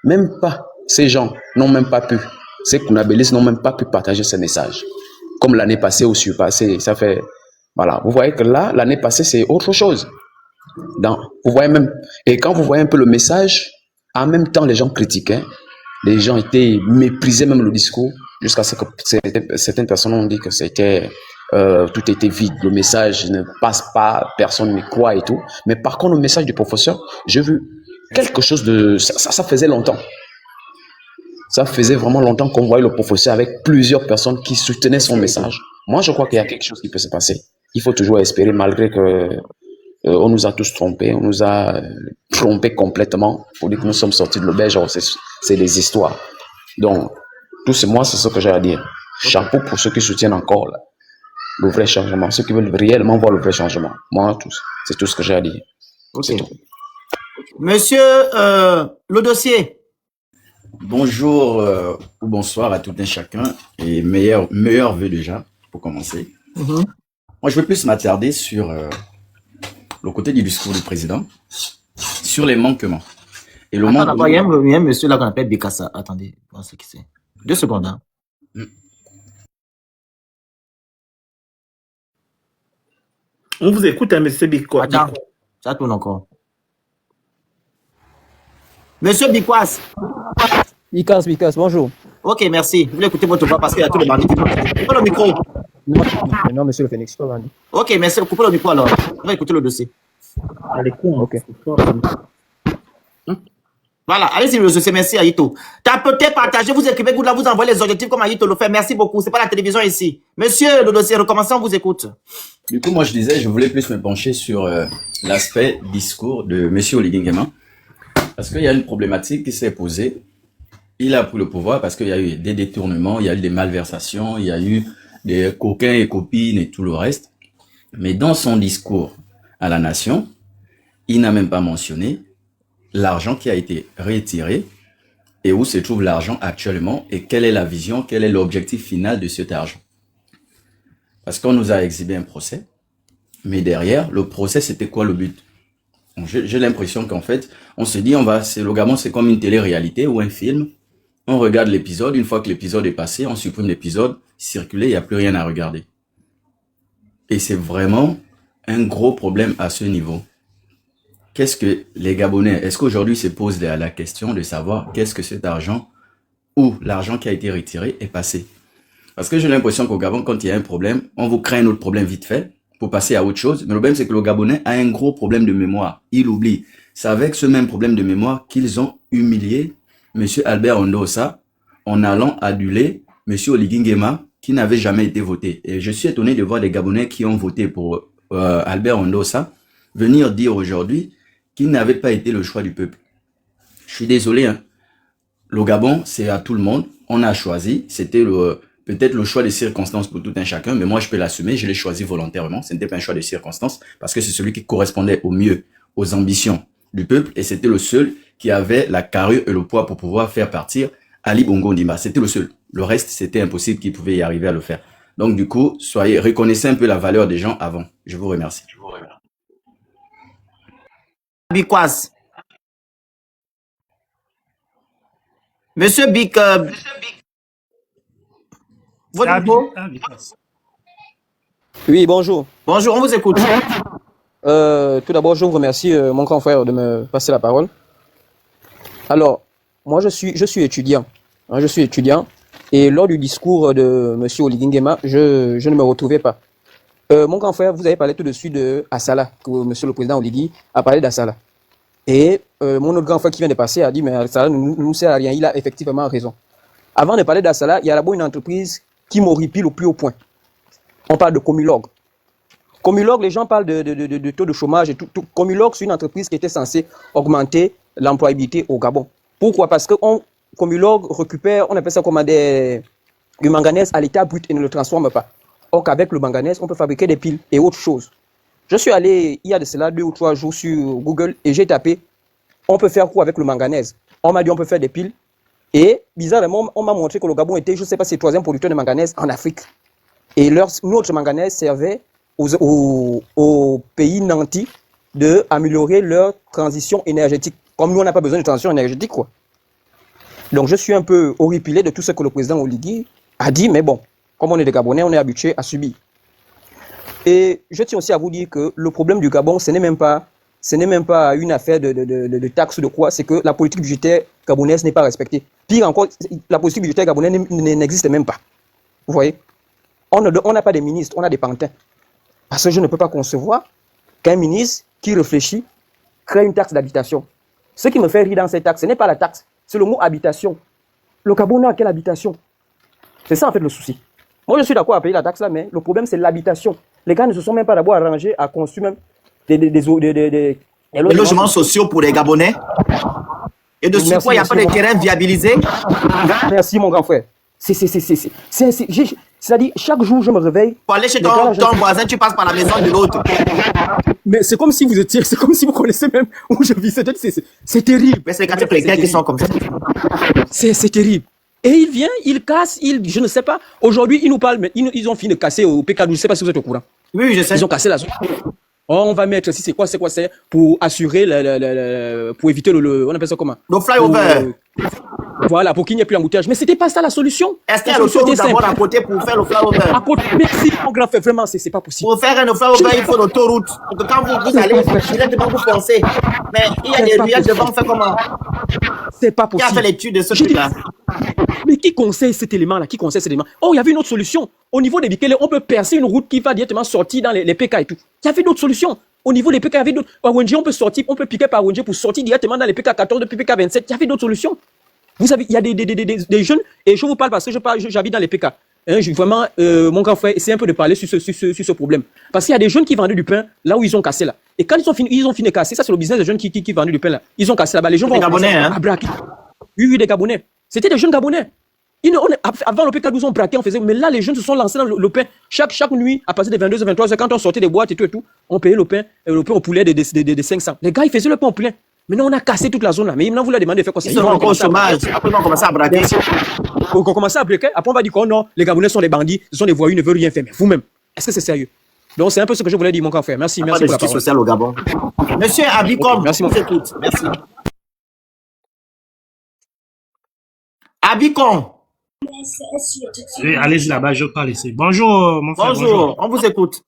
Même pas, ces gens n'ont même pas pu, ces Kounabélis n'ont même pas pu partager ce message. Comme l'année passée ou surpassée, ça fait, voilà. Vous voyez que là, l'année passée, c'est autre chose. Vous voyez même, et quand vous voyez un peu le message, en même temps, les gens critiquaient, les gens étaient méprisés même le discours, jusqu'à ce que certaines personnes ont dit que tout était vide, le message ne passe pas, personne n'y croit et tout. Mais par contre, le message du professeur, j'ai vu quelque chose ça faisait longtemps. Ça faisait vraiment longtemps qu'on voyait le professeur avec plusieurs personnes qui soutenaient son message. Moi, je crois qu'il y a quelque chose qui peut se passer. Il faut toujours espérer, malgré que on nous a tous trompés, on nous a trompés complètement pour dire que nous sommes sortis de l'auberge. C'est des histoires. Donc, moi, c'est ce que j'ai à dire. Chapeau pour ceux qui soutiennent encore le vrai changement, ceux qui veulent réellement voir le vrai changement. Moi, c'est tout ce que j'ai à dire. Okay. Monsieur, le dossier. Bonjour ou bonsoir à tout un chacun et meilleur vœu déjà pour commencer. Moi, je veux plus m'attarder sur le côté du discours du président, sur les manquements. Et le il y a un monsieur là qu'on appelle Bikassa. Attendez, je sais qui c'est. 2 secondes. Hein. On vous écoute, hein, monsieur Bikwas. Attends, ça tourne encore. Monsieur Bikwas. Bikas, bonjour. Ok, merci. Vous voulez écouter votre voix parce qu'il y a tous les bandits. Coupez le micro. Non, monsieur le Phénix, pas bandit. Ok, merci. Coupez le micro alors. On va écouter le dossier. Allez, ok. Voilà, allez-y le dossier. Merci Aïto. Tapotez, partagez, vous écrivez, vous envoyez les objectifs comme Aïto le fait. Merci beaucoup. C'est pas la télévision ici. Monsieur, le dossier, recommencez, on vous écoute. Du coup, moi je disais, je voulais plus me pencher sur l'aspect discours de monsieur Oligui Nguema. Parce qu'il y a une problématique qui s'est posée. Il a pris le pouvoir parce qu'il y a eu des détournements, il y a eu des malversations, il y a eu des coquins et copines et tout le reste. Mais dans son discours à la nation, il n'a même pas mentionné l'argent qui a été retiré et où se trouve l'argent actuellement et quelle est la vision, quel est l'objectif final de cet argent. Parce qu'on nous a exhibé un procès, mais derrière, le procès, c'était quoi le but? J'ai l'impression qu'en fait, on se dit, le Gabon, c'est comme une télé-réalité ou un film. On regarde l'épisode, une fois que l'épisode est passé, on supprime l'épisode, circuler, il n'y a plus rien à regarder. Et c'est vraiment un gros problème à ce niveau. Qu'est-ce que les Gabonais, est-ce qu'aujourd'hui se pose la question de savoir qu'est-ce que cet argent ou l'argent qui a été retiré est passé? Parce que j'ai l'impression qu'au Gabon, quand il y a un problème, on vous crée un autre problème vite fait pour passer à autre chose. Mais le problème, c'est que le Gabonais a un gros problème de mémoire. Il oublie. C'est avec ce même problème de mémoire qu'ils ont humilié M. Albert Ondosa en allant aduler M. Oligui Nguema qui n'avait jamais été voté. Et je suis étonné de voir des Gabonais qui ont voté pour Albert Ondosa venir dire aujourd'hui qu'il n'avait pas été le choix du peuple. Je suis désolé, hein. Le Gabon, c'est à tout le monde. On a choisi. C'était peut-être le choix des circonstances pour tout un chacun, mais moi, je peux l'assumer. Je l'ai choisi volontairement. Ce n'était pas un choix de circonstances parce que c'est celui qui correspondait au mieux aux ambitions du peuple et c'était le seul qui avait la carrure et le poids pour pouvoir faire partir Ali Bongo Ondimba. C'était le seul. Le reste, c'était impossible qu'il pouvait y arriver à le faire. Donc, du coup, reconnaissez un peu la valeur des gens avant. Je vous remercie. Bikoas. Monsieur Bik, votre mot? Oui, bonjour. Bonjour, on vous écoute. Tout d'abord, je vous remercie, mon grand frère, de me passer la parole. Alors, moi, je suis étudiant. Hein, je suis étudiant. Et lors du discours de M. Oligui Nguema, je ne me retrouvais pas. Mon grand frère, vous avez parlé tout de suite de Assala, que M. le Président Oligui a parlé d'Assala. Et mon autre grand frère qui vient de passer a dit, mais Assala ne nous sert à rien. Il a effectivement raison. Avant de parler d'Assala, il y a là-bas une entreprise qui m'horripile au plus haut point. On parle de Comulog. Comulog, les gens parlent de taux de chômage et tout. Comulog, c'est une entreprise qui était censée augmenter l'employabilité au Gabon. Pourquoi? Parce que Comulog récupère, on appelle ça comme du manganèse à l'état brut et ne le transforme pas. Or qu'avec le manganèse, on peut fabriquer des piles et autres choses. Je suis allé, il y a de cela 2 ou 3 jours sur Google et j'ai tapé, on peut faire quoi avec le manganèse? On m'a dit on peut faire des piles. Et bizarrement, on m'a montré que le Gabon était, je ne sais pas si c'est le 3e producteur de manganèse en Afrique. Et notre manganèse servait aux pays nantis d'améliorer leur transition énergétique. Comme nous, on n'a pas besoin de transition énergétique, quoi. Donc, je suis un peu horripilé de tout ce que le président Oligui a dit, mais bon, comme on est des Gabonais, on est habitué à subir. Et je tiens aussi à vous dire que le problème du Gabon, ce n'est même pas une affaire de taxes ou de quoi, c'est que la politique budgétaire gabonaise n'est pas respectée. Pire encore, la politique budgétaire gabonaise n'existe même pas. Vous voyez? On n'a pas des ministres, on a des pantins. Parce que je ne peux pas concevoir qu'un ministre qui réfléchit crée une taxe d'habitation. Ce qui me fait rire dans cette taxe, ce n'est pas la taxe, c'est le mot habitation. Le Gabon a quelle habitation? C'est ça en fait le souci. Moi je suis d'accord à payer la taxe là, mais le problème c'est l'habitation. Les gars ne se sont même pas d'abord arrangés à construire même des logements sociaux pour les Gabonais. Et de ce quoi il n'y a pas de terrain viabilisé. Merci mon grand frère. C'est-à-dire, chaque jour, je me réveille. Pour aller chez ton voisin, tu passes par la maison de l'autre. Mais c'est comme si vous connaissez même où je vis. C'est terrible. Mais c'est les quartiers précaires qui sont comme ça. C'est terrible. Et il vient, il casse, je ne sais pas. Aujourd'hui, il nous parle, mais ils ont fini de casser au PK12. Je ne sais pas si vous êtes au courant. Oui, je sais. Ils ont cassé la zone. On va mettre, c'est quoi, pour assurer, pour éviter on appelle ça comment? Le flyover. Voilà, pour qu'il n'y ait plus d'embouteillage. Mais c'était pas ça la solution. Est-ce qu'il y a l'autoroute d'abord à côté pour faire le flyover? À côté, merci, mon grand frère, vraiment, c'est pas possible. Pour faire un flyover, il faut l'autoroute. Donc quand vous allez, directement vous pensez. Mais il y a des ruelles devant, on fait comment? C'est pas possible. Qui a fait l'étude de ce truc-là? Mais qui conseille cet élément-là? Oh, il y avait une autre solution. Au niveau des Bikele, on peut percer une route qui va directement sortir dans les PK et tout. Il y avait d'autres solutions. Au niveau des PK, il y avait d'autres. Par Wenji, on peut sortir, on peut piquer par Wenji pour sortir directement dans les PK 14 depuis PK 27. Il y avait d'autres solutions. Vous savez, il y a des jeunes, et je vous parle parce que j'habite dans les PK. Hein, vraiment, mon grand frère, essayez un peu de parler sur ce problème. Parce qu'il y a des jeunes qui vendaient du pain là où ils ont cassé là. Et quand ils ont fini de casser, ça c'est le business des jeunes qui vendaient du pain là. Ils ont cassé là-bas. Les gens vont Gabonais, hein? à braquer. Oui, des Gabonais. C'était des jeunes Gabonais. Avant le P4, on braquait, on faisait. Mais là, les jeunes se sont lancés dans le pain. Chaque nuit, à partir de 22h, 23h, quand on sortait des boîtes et tout, on payait le pain au poulet de 500. Les gars, ils faisaient le pain au poulet. Maintenant, on a cassé toute la zone là. Mais maintenant, vous leur demandez de faire quoi? Ils sont encore au chômage. Après, on commence à braquer. On commence à braquer. Après, on va dire que non, les Gabonais sont des bandits, ce sont des voyous, ils ne veulent rien faire. Mais vous-même, est-ce que c'est sérieux? Donc, c'est un peu ce que je voulais dire, mon grand frère. Merci, merci Pas de pour la justice parole. sociale au Gabon. Monsieur Abicom, Merci, on mon vous écoute. Merci. Abicom, Oui, allez-y là-bas, je parle ici. Bonjour, mon frère. bonjour, on vous écoute.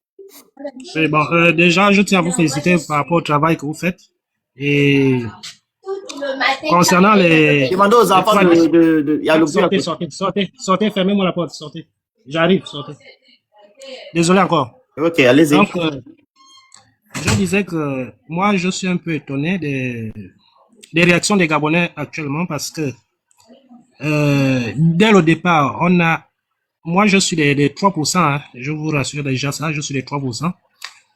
Oui, bon, déjà, je tiens à vous féliciter par rapport au travail que vous faites. Et concernant les... Demandez aux enfants il y a le bruit à côté. Sortez, fermez-moi la porte, sortez. J'arrive, sortez. Désolé encore. Ok, allez-y. Donc, je disais que moi, je suis un peu étonné des réactions des Gabonais actuellement parce que dès le départ, moi, je suis des 3%, hein, je vous rassure déjà ça, je suis des 3%.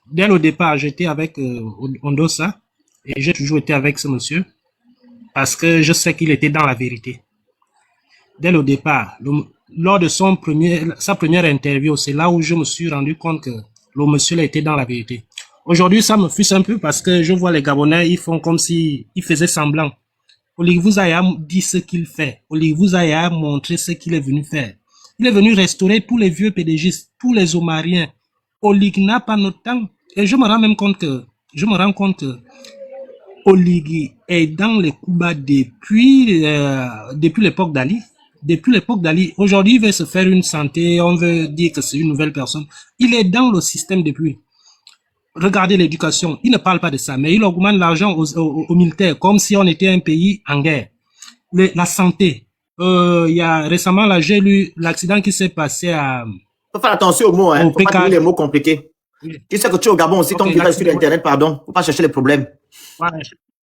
Dès le départ, j'étais avec Ondosa et j'ai toujours été avec ce monsieur parce que je sais qu'il était dans la vérité. Dès le départ, lors de sa première interview, c'est là où je me suis rendu compte que le monsieur là était dans la vérité. Aujourd'hui, ça me frustre un peu parce que je vois les Gabonais, ils font comme si ils faisaient semblant. Olivuzaya dit ce qu'il fait. Olivuzaya a montré ce qu'il est venu faire. Il est venu restaurer tous les vieux pédégistes, tous les Omariens. Olig n'a pas notre temps. Et je me rends compte que Olig est dans les coups bas depuis l'époque d'Ali. Depuis l'époque d'Ali. Aujourd'hui, il veut se faire une santé, on veut dire que c'est une nouvelle personne. Il est dans le système depuis. Regardez l'éducation. Il ne parle pas de ça, mais il augmente l'argent aux militaires comme si on était un pays en guerre. La santé. Il y a récemment, là, j'ai lu l'accident qui s'est passé à... Faut faire attention aux mots, hein. Faut pas dire les mots compliqués. Oui. Tu sais que tu es au Gabon aussi, ton village sur Internet, pardon. Faut pas chercher les problèmes.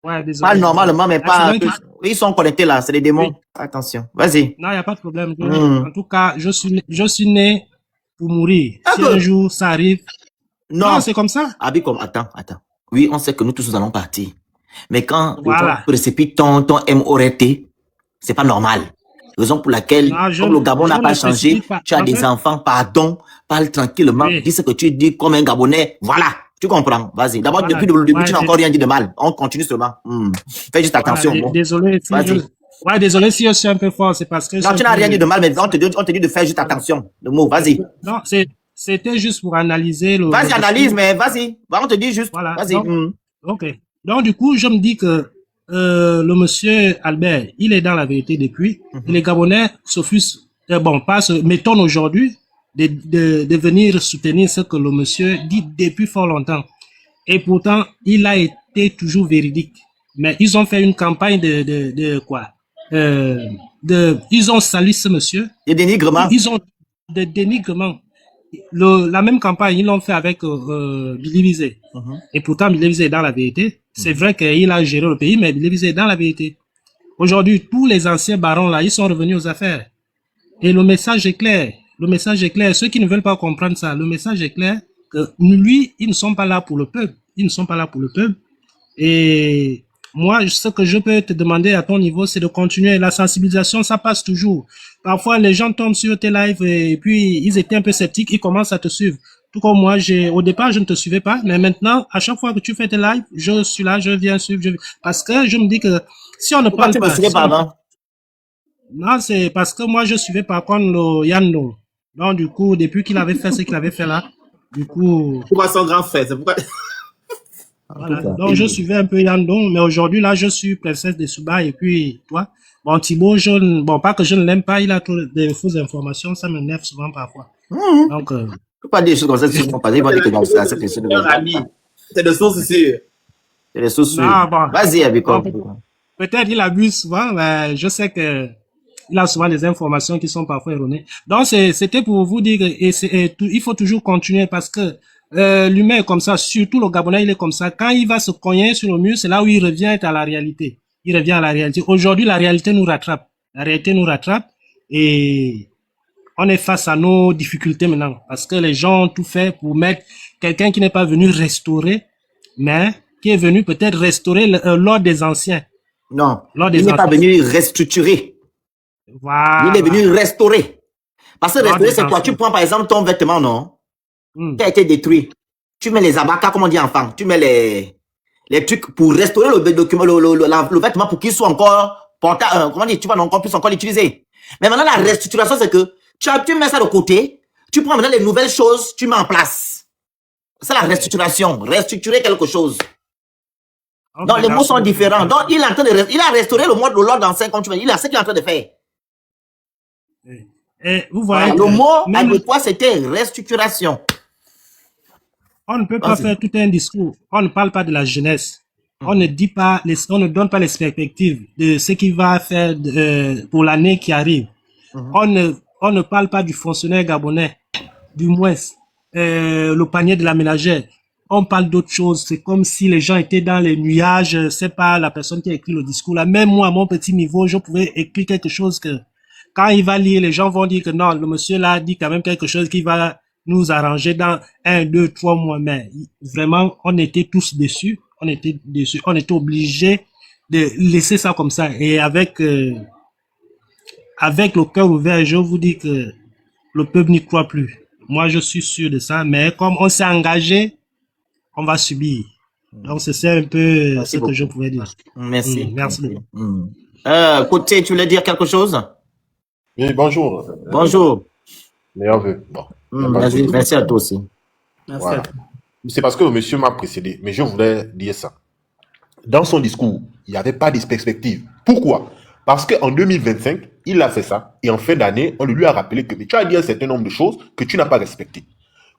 Ouais, désolé. Parle normalement, mais pas... L'accident Ils sont connectés là, c'est des démons. Oui. Attention. Vas-y. Non, il n'y a pas de problème. En tout cas, je suis né pour mourir. Si D'accord. un jour ça arrive... Non, c'est comme ça. Abicom, attends. Oui, on sait que nous tous nous allons partir. Mais quand Voilà. tu précipites ton MORT, c'est pas normal. Raison pour laquelle, Non, comme le Gabon n'a je pas ne changé, précipite pas. tu as En des fait- enfants, pardon, parle tranquillement, Oui. dis ce que tu dis comme un Gabonais, voilà, tu comprends, vas-y. D'abord, Voilà. depuis le début, Ouais, tu n'as encore rien dit de mal, on continue seulement. Fais juste attention. Voilà, bon. désolé si Vas-y. désolé si je suis un peu fort, c'est parce que... Non, tu n'as rien dit de mal, mais on te dit de faire juste attention. Le mot, vas-y. Non, c'était juste pour analyser le... Vas-y, le analyse, discours. mais vas-y. On te dit juste, Voilà. vas-y. Donc, Ok. Donc, du coup, je me dis que le monsieur Albert, il est dans la vérité depuis. Et les Gabonais m'étonnent aujourd'hui de venir soutenir ce que le monsieur dit depuis fort longtemps. Et pourtant, il a été toujours véridique. Mais ils ont fait une campagne de quoi ils ont sali ce monsieur. Et dénigrement. Ils ont des dénigrements. La même campagne, ils l'ont fait avec Billy Vizé. Et pourtant, Billy Vizé est dans la vérité. C'est vrai qu'il a géré le pays, mais Billy Vizé est dans la vérité. Aujourd'hui, tous les anciens barons là, ils sont revenus aux affaires. Et le message est clair. Le message est clair. Ceux qui ne veulent pas comprendre ça, le message est clair que lui, ils ne sont pas là pour le peuple. Ils ne sont pas là pour le peuple. Et moi, ce que je peux te demander à ton niveau, c'est de continuer. La sensibilisation, ça passe toujours. Parfois, les gens tombent sur tes lives et puis ils étaient un peu sceptiques, ils commencent à te suivre. Tout comme moi, au départ, je ne te suivais pas, mais maintenant, à chaque fois que tu fais tes lives, je suis là, je viens suivre. Parce que je me dis que si on ne Pourquoi parle tu me pas... suivais pas avant? Non, c'est parce que moi, je suivais par contre le Yando. Donc, du coup, depuis qu'il avait fait ce qu'il avait fait là, du coup... Pourquoi son grand frère? C'est pourquoi... Voilà. Donc, je suivais un peu Yandong, mais aujourd'hui, là, je suis princesse de Suba et puis, toi, bon, Thibaut, pas que je ne l'aime pas, il a trop de fausses informations, ça m'énerve souvent parfois. Donc, Tu peux pas dire des choses comme ça, ils vont pas dire que comme ça, c'est question de ami. C'est de source sûre. C'est des sources. Non, bon. Vas-y, Abicom. peut-être il abuse souvent, mais je sais que il a souvent des informations qui sont parfois erronées. Donc, c'était pour vous dire que il faut toujours continuer parce que l'humain est comme ça, surtout le Gabonais, il est comme ça. Quand il va se cogner sur le mur, c'est là où il revient à la réalité. Il revient à la réalité. Aujourd'hui, la réalité nous rattrape. La réalité nous rattrape et on est face à nos difficultés maintenant parce que les gens ont tout fait pour mettre quelqu'un qui n'est pas venu restaurer, mais qui est venu peut-être restaurer l'ordre des anciens. Non, Lors il des n'est pas enfants. venu restructurer. Il est Voilà. venu restaurer. Parce que Lors restaurer, des c'est quoi? Tu anciens. prends par exemple ton vêtement, non? Hmm. Qui a été détruit. Tu mets les abacas, comme on dit enfant. Tu mets les trucs pour restaurer le document, le vêtement pour qu'il soit encore portable, comment dire, tu vas encore plus encore l'utiliser. Mais maintenant, la restructuration, c'est que tu mets ça de côté, tu prends maintenant les nouvelles choses, tu mets en place. C'est la restructuration. Restructurer quelque chose. Ok, Donc, les mots merci sont beaucoup. différents. Donc, il a restauré le mode de l'ordre ancien, comme tu veux. Il a ce qu'il est en train de faire. Et vous Voilà. voyez Le que mot même adéquat, c'était restructuration. on ne peut pas Vas-y. faire tout un discours. On ne parle pas de la jeunesse. On ne dit pas, on ne donne pas les perspectives de ce qu'il va faire pour l'année qui arrive. On ne parle pas du fonctionnaire gabonais, du moins le panier de la ménagère. On parle d'autre chose. C'est comme si les gens étaient dans les nuages. C'est pas la personne qui a écrit le discours là. Même moi, à mon petit niveau, je pouvais écrire quelque chose que quand il va lire, les gens vont dire que non, le monsieur là dit quand même quelque chose qui va nous arranger dans 1, 2, 3 mois. Mais vraiment, on était tous déçus. On était déçus. On était obligés de laisser ça comme ça. Et avec le cœur ouvert, je vous dis que le peuple n'y croit plus. Moi, je suis sûr de ça. Mais comme on s'est engagé, on va subir. Donc, c'est ça un peu Merci ce que beaucoup. je pouvais dire. Merci. Merci Merci. beaucoup. Côté, tu voulais dire quelque chose? Oui, bonjour. Bonjour. Meilleur vœu. Bon, y a pas de Merci, souci. merci à toi aussi. Merci. Voilà. C'est parce que le monsieur m'a précédé, mais je voulais dire ça. Dans son discours, il n'y avait pas de perspective. Pourquoi? Parce qu'en 2025, il a fait ça, et en fin d'année, on lui a rappelé que mais tu as dit un certain nombre de choses que tu n'as pas respectées.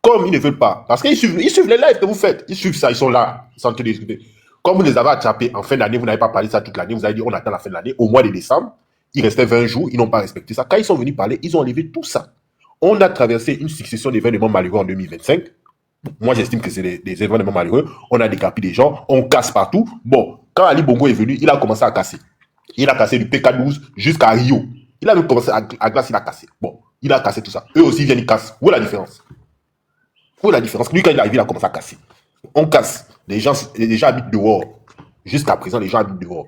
Comme ils ne veulent pas, parce qu'ils suivent les lives que vous faites, ils suivent ça, ils sont là, sans te discuter. Comme vous les avez attrapés en fin d'année, vous n'avez pas parlé de ça toute l'année, vous avez dit on attend la fin de l'année, au mois de décembre, il restait 20 jours, ils n'ont pas respecté ça. Quand ils sont venus parler, ils ont enlevé tout ça. On a traversé une succession d'événements malheureux en 2025. Moi, j'estime que c'est des événements malheureux. On a décapité des gens, on casse partout. Bon, quand Ali Bongo est venu, il a commencé à casser. Il a cassé du PK12 jusqu'à Rio. Il a même commencé à glace, il a cassé. Bon, il a cassé tout ça. Eux aussi viennent, ils cassent. Où est la différence? Où est la différence? Lui, quand il arrive, il a commencé à casser. On casse. Les gens habitent dehors. Jusqu'à présent, les gens habitent dehors.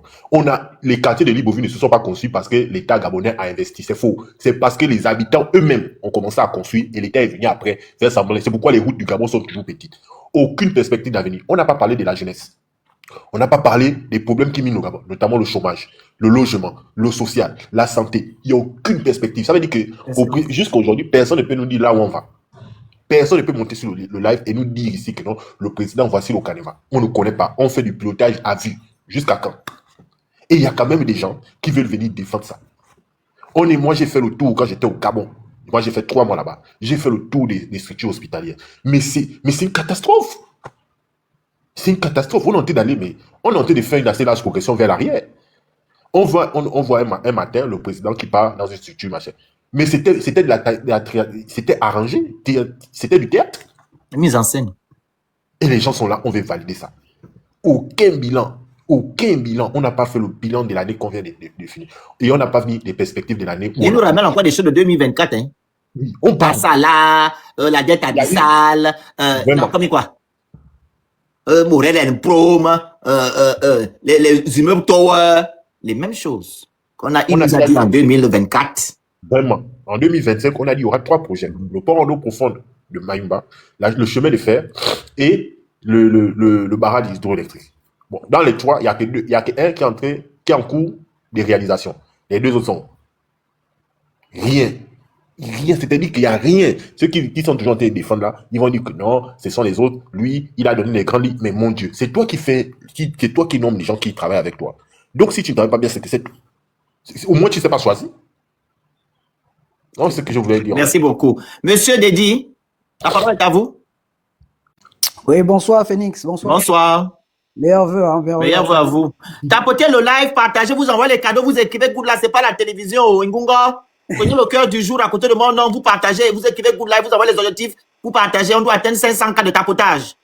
Les quartiers de Libreville ne se sont pas conçus parce que l'État gabonais a investi. C'est faux. C'est parce que les habitants eux-mêmes ont commencé à construire et l'État est venu après faire semblant. C'est pourquoi les routes du Gabon sont toujours petites. Aucune perspective d'avenir. On n'a pas parlé de la jeunesse. On n'a pas parlé des problèmes qui minent au Gabon, notamment le chômage, le logement, le social, la santé. Il n'y a aucune perspective. Ça veut dire que jusqu'à aujourd'hui, personne ne peut nous dire là où on va. Personne ne peut monter sur le live et nous dire ici que non, le président, voici le canevas. On ne connaît pas. On fait du pilotage à vue. Jusqu'à quand? Et il y a quand même des gens qui veulent venir défendre ça. Moi, j'ai fait le tour quand j'étais au Gabon. Moi, j'ai fait 3 mois là-bas. J'ai fait le tour des structures hospitalières. Mais c'est une catastrophe. C'est une catastrophe. On est en train d'aller, mais on est en train de faire une assez large progression vers l'arrière. On voit un matin le président qui part dans une structure, machin. Mais c'était c'était arrangé, c'était du théâtre. Mise en scène. Et les gens sont là, on veut valider ça. Aucun bilan. On n'a pas fait le bilan de l'année qu'on vient de finir. Et on n'a pas mis les perspectives de l'année. Il nous ramène encore des choses de 2024. Hein. Oui, on parle. Ça là, la dette abyssale, non, comme quoi? Morel Prom, les immeubles Tower, les mêmes choses. Il nous a dit en 2024. Vraiment. En 2025, on a dit qu'il y aura 3 projets. Le port en eau profonde de Mayumba, le chemin de fer et le barrage hydroélectrique. Bon, dans les 3, il n'y a qu'un qui est en cours de réalisation. Les 2 autres sont rien. Rien, c'est-à-dire qu'il n'y a rien. Ceux qui sont toujours en train de défendre là, ils vont dire que non, ce sont les autres. Lui, il a donné les grands lits. Mais mon Dieu, c'est toi qui nommes les gens qui travaillent avec toi. Donc si tu ne travailles pas bien, au moins tu ne sais pas choisir. Non, c'est ce que je voulais dire. Merci beaucoup. Monsieur Dedi, la parole est à vous. Oui, bonsoir Phoenix. Bonsoir. Bonsoir. Meilleur vœu, hein. Meilleur vœu à vous. Tapotez le live, partagez, vous envoyez les cadeaux, vous écrivez good là, c'est pas la télévision, Ngunga. Prenez le cœur du jour à côté de mon nom, vous partagez, vous écrivez good live, vous envoyez les objectifs, vous partagez, on doit atteindre 500 cas de tapotage.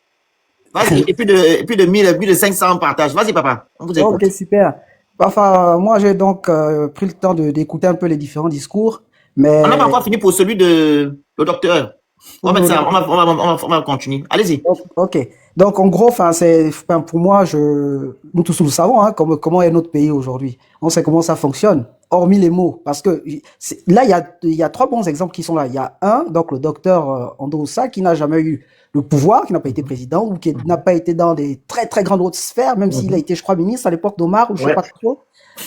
Vas-y, et puis de 1000, plus de 500 partages. Vas-y, papa, on vous écoute. Ok, super. Enfin, moi, j'ai donc pris le temps d'écouter un peu les différents discours, mais... On n'a pas encore fini pour celui de le docteur. On va, on va continuer. Allez-y. Ok. Donc, en gros, pour moi, nous tous nous savons comment est notre pays aujourd'hui. On sait comment ça fonctionne, hormis les mots. Parce que là, il y a trois bons exemples qui sont là. Il y a donc le docteur Andoussa, qui n'a jamais eu le pouvoir, qui n'a pas été président ou qui n'a pas été dans des très, très grandes hautes sphères, même s'il a été, je crois, ministre à l'époque d'Omar, ou je sais pas trop.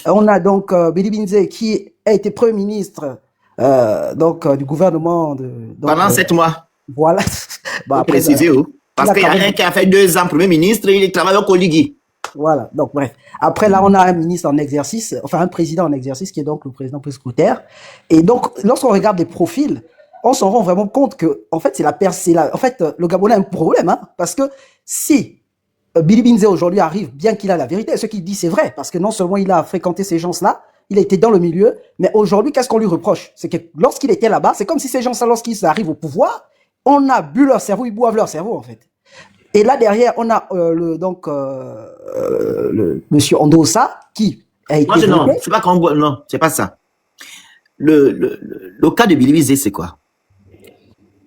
On a donc Béli Binzé, qui a été Premier ministre du gouvernement pendant 7 mois. Voilà. Après, parce qu'il y a un qui a fait 2 ans Premier ministre, il travaille au Koligui. Voilà, donc bref. Après, là, on a un ministre en exercice, enfin un président en exercice, qui est donc le président prescrutaire. Et donc, lorsqu'on regarde les profils, on s'en rend vraiment compte que, en fait, le Gabonais a un problème, parce que si Béli Binzé aujourd'hui arrive, bien qu'il a la vérité, ce qu'il dit c'est vrai, parce que non seulement il a fréquenté ces gens-là, il a été dans le milieu, mais aujourd'hui, qu'est-ce qu'on lui reproche? C'est que lorsqu'il était là-bas, c'est comme si ces gens-là, lorsqu'ils arrivent au pouvoir, on a bu leur cerveau, ils boivent leur cerveau, en fait. Et là, derrière, on a le monsieur Andoussa, qui a été... Non, c'est pas non, c'est pas ça. Le cas de Béli Binzé, c'est quoi?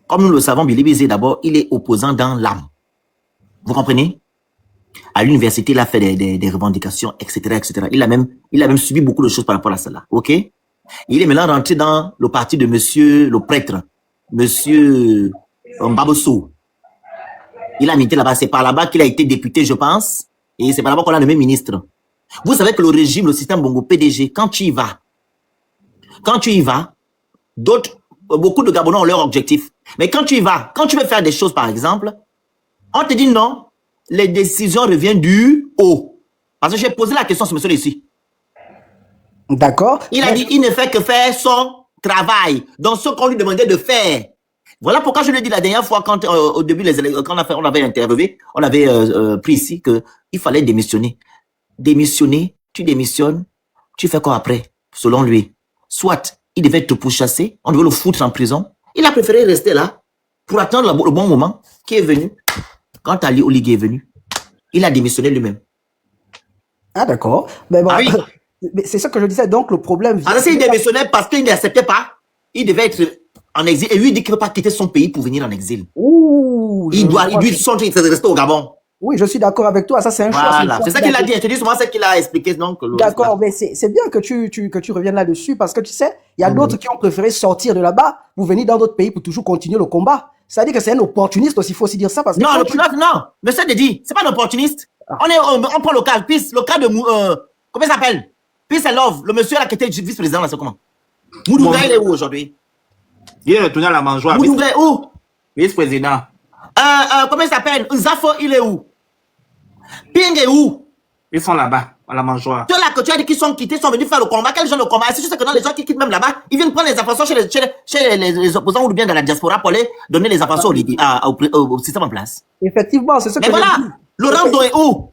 Comme nous le savons, Béli Binzé, d'abord, il est opposant dans l'âme. Vous comprenez? À l'université, il a fait des revendications, etc., etc. Il a même subi beaucoup de choses par rapport à cela. OK? Il est maintenant rentré dans le parti de monsieur, le prêtre, monsieur Mbabosso. Il a milité là-bas. C'est par là-bas qu'il a été député, je pense. Et c'est par là-bas qu'on a nommé ministre. Vous savez que le régime, le système Bongo PDG, quand tu y vas, beaucoup de Gabonais ont leur objectif. Mais quand tu y vas, quand tu veux faire des choses, par exemple, on te dit non, les décisions reviennent du haut. Parce que j'ai posé la question à ce monsieur ici. D'accord. Il a dit, il ne fait que faire son travail. Donc, ce qu'on lui demandait de faire. Voilà pourquoi je l'ai dit la dernière fois, quand au début, quand on avait interviewé, on avait pris ici qu'il fallait démissionner. Démissionner, tu démissionnes, tu fais quoi après, selon lui? Soit il devait te pourchasser, on devait le foutre en prison. Il a préféré rester là pour attendre le bon moment qui est venu. Quand Ali Oligui est venu, il a démissionné lui-même. Ah, d'accord. Mais bon, oui. Mais c'est ça que je disais. Donc, le problème... Alors, s'il démissionnait parce qu'il n'acceptait pas, il devait être en exil. Et lui, il dit qu'il ne peut pas quitter son pays pour venir en exil. Ouh, il doit rester au Gabon. Oui, je suis d'accord avec toi. Ça, c'est un choix. Voilà, c'est ça qu'il a dit. Je te dis souvent ce qu'il a expliqué. D'accord, mais c'est bien que tu reviennes là-dessus parce que tu sais, il y a d'autres qui ont préféré sortir de là-bas pour venir dans d'autres pays pour toujours continuer le combat. C'est-à-dire que c'est un opportuniste aussi, il faut aussi dire ça. Parce que non. Monsieur Dedi, c'est pas un opportuniste. On prend le cas de comment il s'appelle? Peace and Love, le monsieur là qui était vice-président, là, c'est comment? Moudouga, il est où aujourd'hui? Il est retourné à la mangeoire. Moudouga est où? Vice-président. Comment il s'appelle? Zafo, il est où? Ping est où? Ils sont là-bas, à la mangeoire. Ceux là que tu as dit qu'ils sont quittés, sont venus faire le combat. Quel genre de combat? Est-ce que tu sais que dans les gens qui quittent même là-bas, ils viennent prendre les informations chez les opposants ou bien dans la diaspora pour aller donner les informations au système en place? Effectivement, c'est ce que je dis. Mais voilà, Laurent Do est où?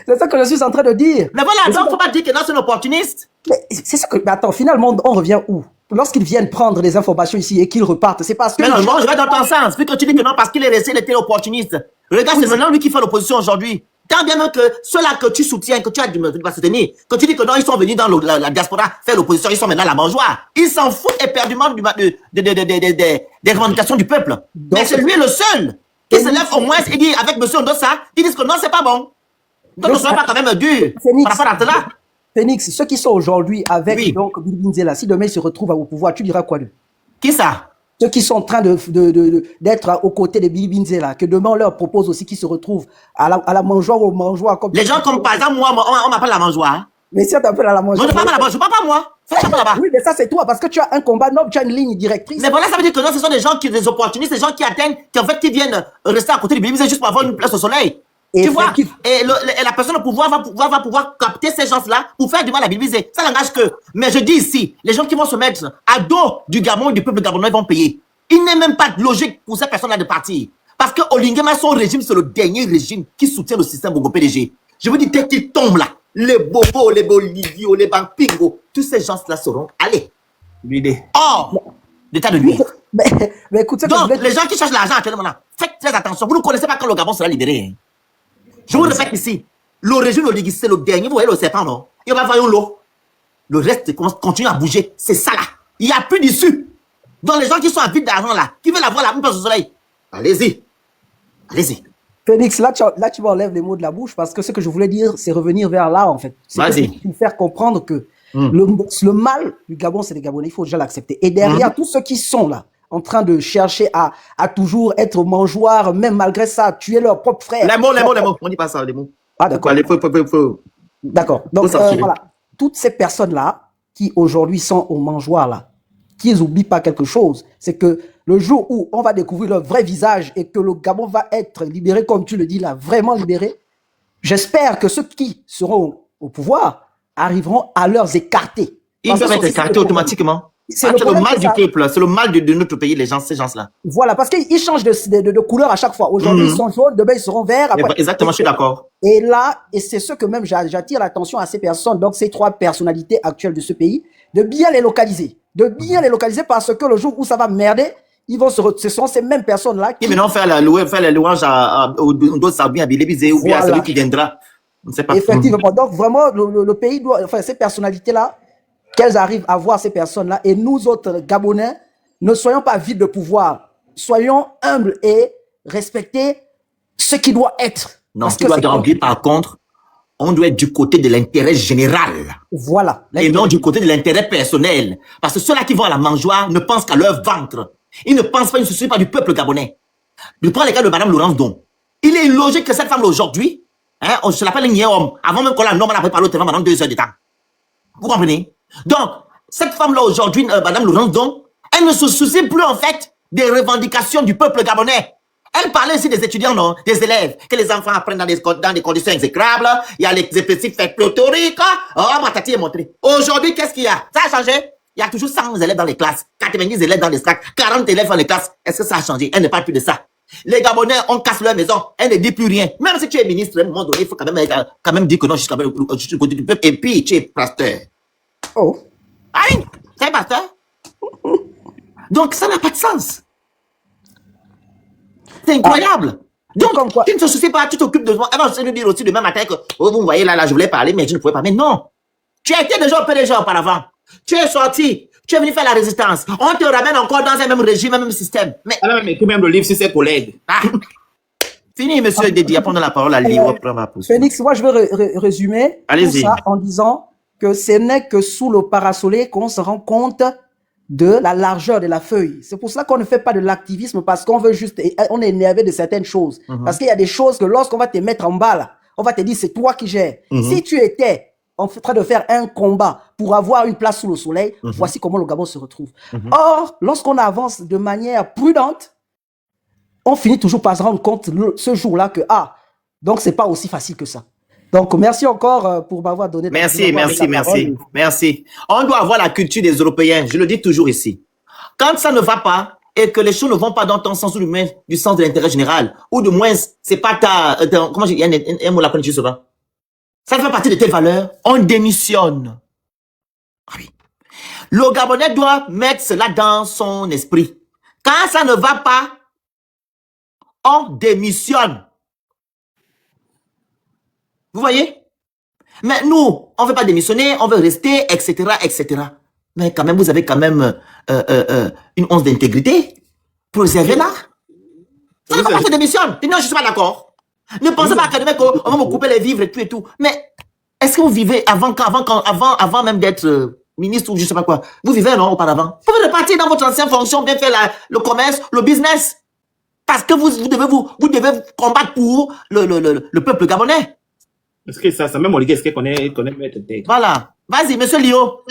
C'est ça que je suis en train de dire. Mais voilà, donc faut pas dire que non, c'est un opportuniste. Mais c'est ça que... Mais attends, finalement, on revient où? Lorsqu'ils viennent prendre les informations ici et qu'ils repartent, c'est parce que... Mais non, je vais dans ton sens. Puis que tu dis que non, parce qu'il est resté, il était opportuniste. Regarde, c'est maintenant lui qui fait l'opposition aujourd'hui. Tant bien même que ceux-là que tu soutiens, que tu as dit de soutenir, que tu dis que non, ils sont venus dans la diaspora faire l'opposition, ils sont maintenant à la mangeoire. Ils s'en foutent éperdument des revendications du peuple. Donc, mais c'est lui le seul qui se lève au moins et dit avec M. Ondossa, ils disent que non, c'est pas bon. Donc, ne sois pas quand même dur par rapport à cela. Phoenix, ceux qui sont aujourd'hui avec donc Béli Binzé là, si demain ils se retrouvent au pouvoir, tu diras quoi d'eux? Qui ça? Ceux qui sont en train d'être aux côtés de Béli Binzé là, que demain on leur propose aussi qu'ils se retrouvent à la mangeoire ou au mangeoire. Comme les gens comme par exemple moi, on m'appelle la mangeoire. Hein? Mais si on t'appelle à la mangeoire. Non, je ne parle pas moi. Fais ça là-bas. Oui, mais ça c'est toi, parce que tu as un combat noble, tu as une ligne directrice. Mais voilà, ça veut dire que non, ce sont des gens des opportunistes, des gens qui atteignent, qui viennent rester à côté de Béli Binzé juste pour avoir une place au soleil. Et tu vois, et la personne au pouvoir va pouvoir capter ces gens-là pour faire du mal à Béli Binzé. Ça n'engage que. Mais je dis ici, les gens qui vont se mettre à dos du Gabon et du peuple gabonais vont payer. Il n'est même pas logique pour ces personnes-là de partir. Parce que Olingema, son régime, c'est le dernier régime qui soutient le système Bongo PDG. Je vous dis, dès qu'ils tombent là, les Bobo, les Bolivio, les Bampingo, tous ces gens-là seront allés. Or, l'état de nuire. Mais écoute, donc, les gens qui cherchent l'argent actuellement là, faites très attention. Vous ne connaissez pas quand le Gabon sera libéré. Hein. Je vous répète ici, le régime Oligui, c'est le dernier. Vous voyez le serpent, non? Il va voir l'eau. Le reste continue à bouger. C'est ça là. Il n'y a plus d'issue. Donc les gens qui sont à vide d'argent là, qui veulent avoir la même place au soleil, allez-y. Allez-y. Félix, là, tu m'enlèves les mots de la bouche parce que ce que je voulais dire, c'est revenir vers là, en fait. C'est Vas-y. pour faire comprendre que Hum. le mal du Gabon, c'est les Gabonais, il faut déjà l'accepter. Et derrière, tous ceux qui sont là, en train de chercher à toujours être mangeoires, même malgré ça, tuer leurs propres frères. Les mots. On dit pas ça, les mots. Ah, d'accord. Faut. D'accord. Donc, sortir. voilà. Toutes ces personnes-là, qui aujourd'hui sont aux mangeoires, là, qu'ils n'oublient pas quelque chose, c'est que le jour où on va découvrir leur vrai visage et que le Gabon va être libéré, comme tu le dis là, vraiment libéré, j'espère que ceux qui seront au pouvoir arriveront à leur écarter. Ils peuvent être écartés automatiquement. C'est le mal du peuple, c'est le mal de notre pays, ces gens-là. Voilà, parce qu'ils changent de couleur à chaque fois. Aujourd'hui, ils sont jaunes, demain, ils seront verts. Après, exactement, je suis d'accord. Et là, et c'est ce que même j'attire l'attention à ces personnes, donc ces trois personnalités actuelles de ce pays, de bien les localiser. De bien les localiser parce que le jour où ça va merder, ce sont ces mêmes personnes-là qui... Et maintenant, faire les louanges au dos Sabine à Bilébizé ou bien à celui qui viendra. On ne sait pas. Effectivement. Donc, vraiment, le pays doit, enfin, ces personnalités-là, qu'elles arrivent à voir ces personnes-là, et nous autres Gabonais, ne soyons pas vides de pouvoir. Soyons humbles et respecter ce qui doit être. Non, ce qui doit être par contre, on doit être du côté de l'intérêt général. Voilà. Et non du côté de l'intérêt personnel. Parce que ceux-là qui vont à la mangeoire ne pensent qu'à leur ventre. Ils ne pensent pas, ils ne se soucient pas du peuple gabonais. Je prends le cas de Madame Laurence Don. Il est illogique que cette femme aujourd'hui, hein, on se l'appelle un homme, avant même qu'on la nomme, on a préparé au téléphone pendant 2 heures de temps. Vous comprenez? Donc, cette femme-là aujourd'hui, Madame Laurence Don, elle ne se soucie plus en fait des revendications du peuple gabonais. Elle parlait aussi des étudiants, non, des élèves, que les enfants apprennent dans des conditions exécrables, il y a les effectifs faits pléthoriques, oh, patati est montré. Aujourd'hui, qu'est-ce qu'il y a? Ça a changé? Il y a toujours 100 élèves dans les classes, 90 élèves dans les stacks, 40 élèves dans les classes. Est-ce que ça a changé? Elle ne parle plus de ça. Les Gabonais, on casse leur maison, elle ne dit plus rien. Même si tu es ministre, à un moment donné, il faut quand même dire que non, je suis du côté du peuple, et puis tu es pasteur. Oh. Aïe, tu es pasteur? Donc, ça n'a pas de sens. C'est incroyable. Donc, tu ne te soucies pas, tu t'occupes de moi. Elle va nous dire aussi demain matin que, oh, vous voyez là, je voulais parler, mais je ne pouvais pas. Mais non. Tu étais déjà au PDG auparavant. Tu es sorti. Tu es venu faire la résistance. On te ramène encore dans un même régime, un même système. Mais elle a même écrit même le livre sur ses collègues. Fini, monsieur Dédi, à prendre la parole à livre. Félix, moi, je veux résumer tout ça en disant que ce n'est que sous le parasoleil qu'on se rend compte de la largeur de la feuille. C'est pour ça qu'on ne fait pas de l'activisme, parce qu'on veut juste, on est énervé de certaines choses. Parce qu'il y a des choses que lorsqu'on va te mettre en bas, là, on va te dire c'est toi qui gères. Si tu étais en train de faire un combat pour avoir une place sous le soleil, voici comment le Gabon se retrouve. Or, lorsqu'on avance de manière prudente, on finit toujours par se rendre compte ce jour-là que, donc c'est pas aussi facile que ça. Donc, merci encore pour m'avoir donné... Merci. On doit avoir la culture des Européens, je le dis toujours ici. Quand ça ne va pas et que les choses ne vont pas dans ton sens ou du sens de l'intérêt général, ou de moins, c'est pas comment je dis, il y a un mot là qu'on utilise souvent. Ça fait partie de tes valeurs, on démissionne. Oui. Le Gabonais doit mettre cela dans son esprit. Quand ça ne va pas, on démissionne. Vous voyez? Mais nous, on ne veut pas démissionner, on veut rester, etc., etc. Mais quand même, vous avez quand même une once d'intégrité pour réserver là. Ça ne va pas se démissionner. Non, je ne suis pas d'accord. Ne pensez pas qu'on va me couper les vivres et tout. Mais est-ce que vous vivez avant même d'être ministre ou je ne sais pas quoi? Vous vivez, non, auparavant? Vous pouvez repartir dans votre ancienne fonction, bien faire le commerce, le business. Parce que vous devez combattre pour le peuple gabonais. Est-ce que ça même Olivier, est-ce qu'on connaît Maître Tech? Voilà. Vas-y, monsieur Lio.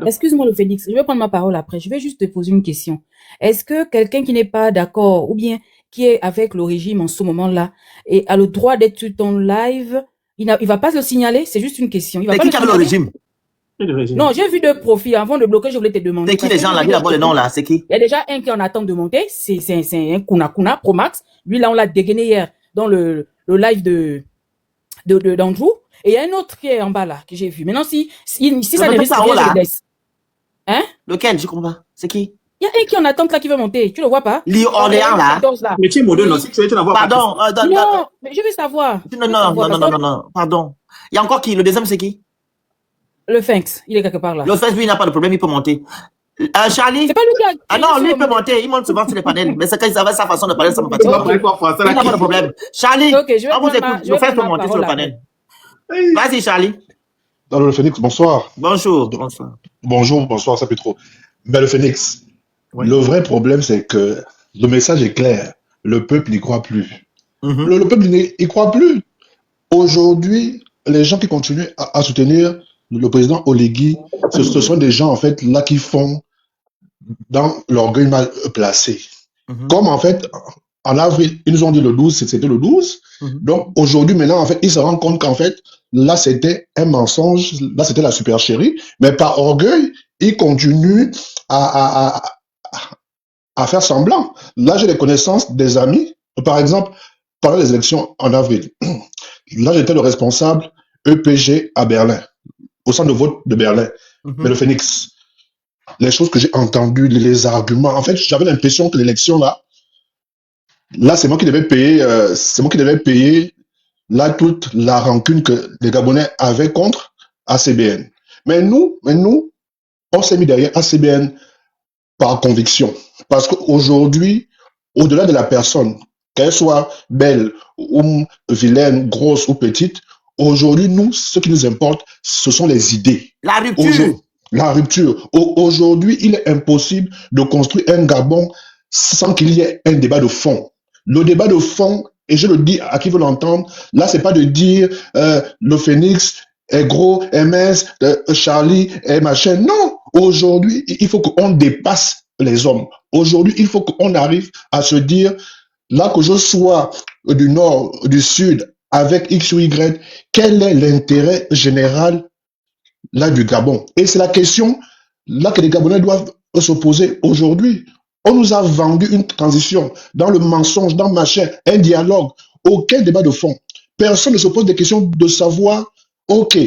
Excuse-moi, le Félix. Je vais prendre ma parole après. Je vais juste te poser une question. Est-ce que quelqu'un qui n'est pas d'accord ou bien qui est avec le régime en ce moment-là et a le droit d'être tout en live, il va pas le signaler? C'est juste une question. Il va pas qui avait le régime? Non, j'ai vu 2 profils. Avant de bloquer, je voulais te demander. C'est qui les gens là? Dis d'abord le nom là. C'est qui? Il y a déjà un qui est en attente de monter. C'est un Kuna Pro Max. Lui là, on l'a dégainé hier dans le live d'Andrew. Et il y a un autre qui est en bas là, que j'ai vu. Maintenant, si ça ne risque rien, je le laisse. Hein? Lequel? Je comprends pas. C'est qui? Il y a un qui est en attente là qui veut monter. Tu le vois pas? Lio Orléans là. Mais tu es modèle, non? Si tu la vois pas. Pardon. Non, mais je veux savoir. Non. Pardon. Il y a encore qui? Le deuxième, c'est qui? Le Finks. Il est quelque part là. Le Finks, lui, il n'a pas de problème, il peut monter. Charlie? C'est pas lui qui a Ah créé non, ce lui il peut moment. monter, il monte souvent sur les panels, mais c'est quand il avait sa façon de parler, ça me fatigue. Tu vas Ok. parler quoi français Il n'y là? a pas de problème. Charlie, Ok, je vais on vous prendre écoute, je le vais frère prendre peut ma monter sur parole le après. panel. Vas-y, Charlie. Alors, le Phénix, bonsoir. Bonjour. Bonsoir. Bonjour, bonsoir, ça peut trop. Mais le Phénix, Oui. le vrai problème, c'est que le message est clair. Le peuple n'y croit plus. Mhm. Le peuple n'y croit plus. Aujourd'hui, les gens qui continuent à soutenir le président Oligui, ce sont des gens, en fait, là, qui font dans l'orgueil mal placé. Mhm. Comme, en fait, en avril, ils nous ont dit le 12, c'était le 12. Mhm. Donc, aujourd'hui, maintenant, en fait, ils se rendent compte qu'en fait, là, c'était un mensonge, là, c'était la supercherie. Mais par orgueil, ils continuent à, à, à faire semblant. Là, j'ai des connaissances, des amis. Par exemple, pendant les élections en avril, là, j'étais le responsable EPG à Berlin, au centre de vote de Berlin. Mais le Phénix, les choses que j'ai entendues, les arguments, en fait, j'avais l'impression que l'élection, là, c'est moi qui devais payer, là, toute la rancune que les Gabonais avaient contre ACBN. Mais nous, on s'est mis derrière ACBN par conviction. Parce qu'aujourd'hui, au-delà de la personne, qu'elle soit belle ou vilaine, grosse ou petite, aujourd'hui, nous, ce qui nous importe, ce sont les idées. La rupture. La rupture. Aujourd'hui, il est impossible de construire un Gabon sans qu'il y ait un débat de fond. Le débat de fond, et je le dis à qui veut l'entendre, là, c'est pas de dire le Phénix est gros, est mince, Charlie est machin. Non, aujourd'hui, il faut qu'on dépasse les hommes. Aujourd'hui, il faut qu'on arrive à se dire, là que je sois du nord, du sud, avec X ou Y, quel est l'intérêt général là du Gabon? Et c'est la question là que les Gabonais doivent se poser aujourd'hui. On nous a vendu une transition dans le mensonge, dans machin, un dialogue, aucun débat de fond. Personne ne se pose des questions de savoir, ok,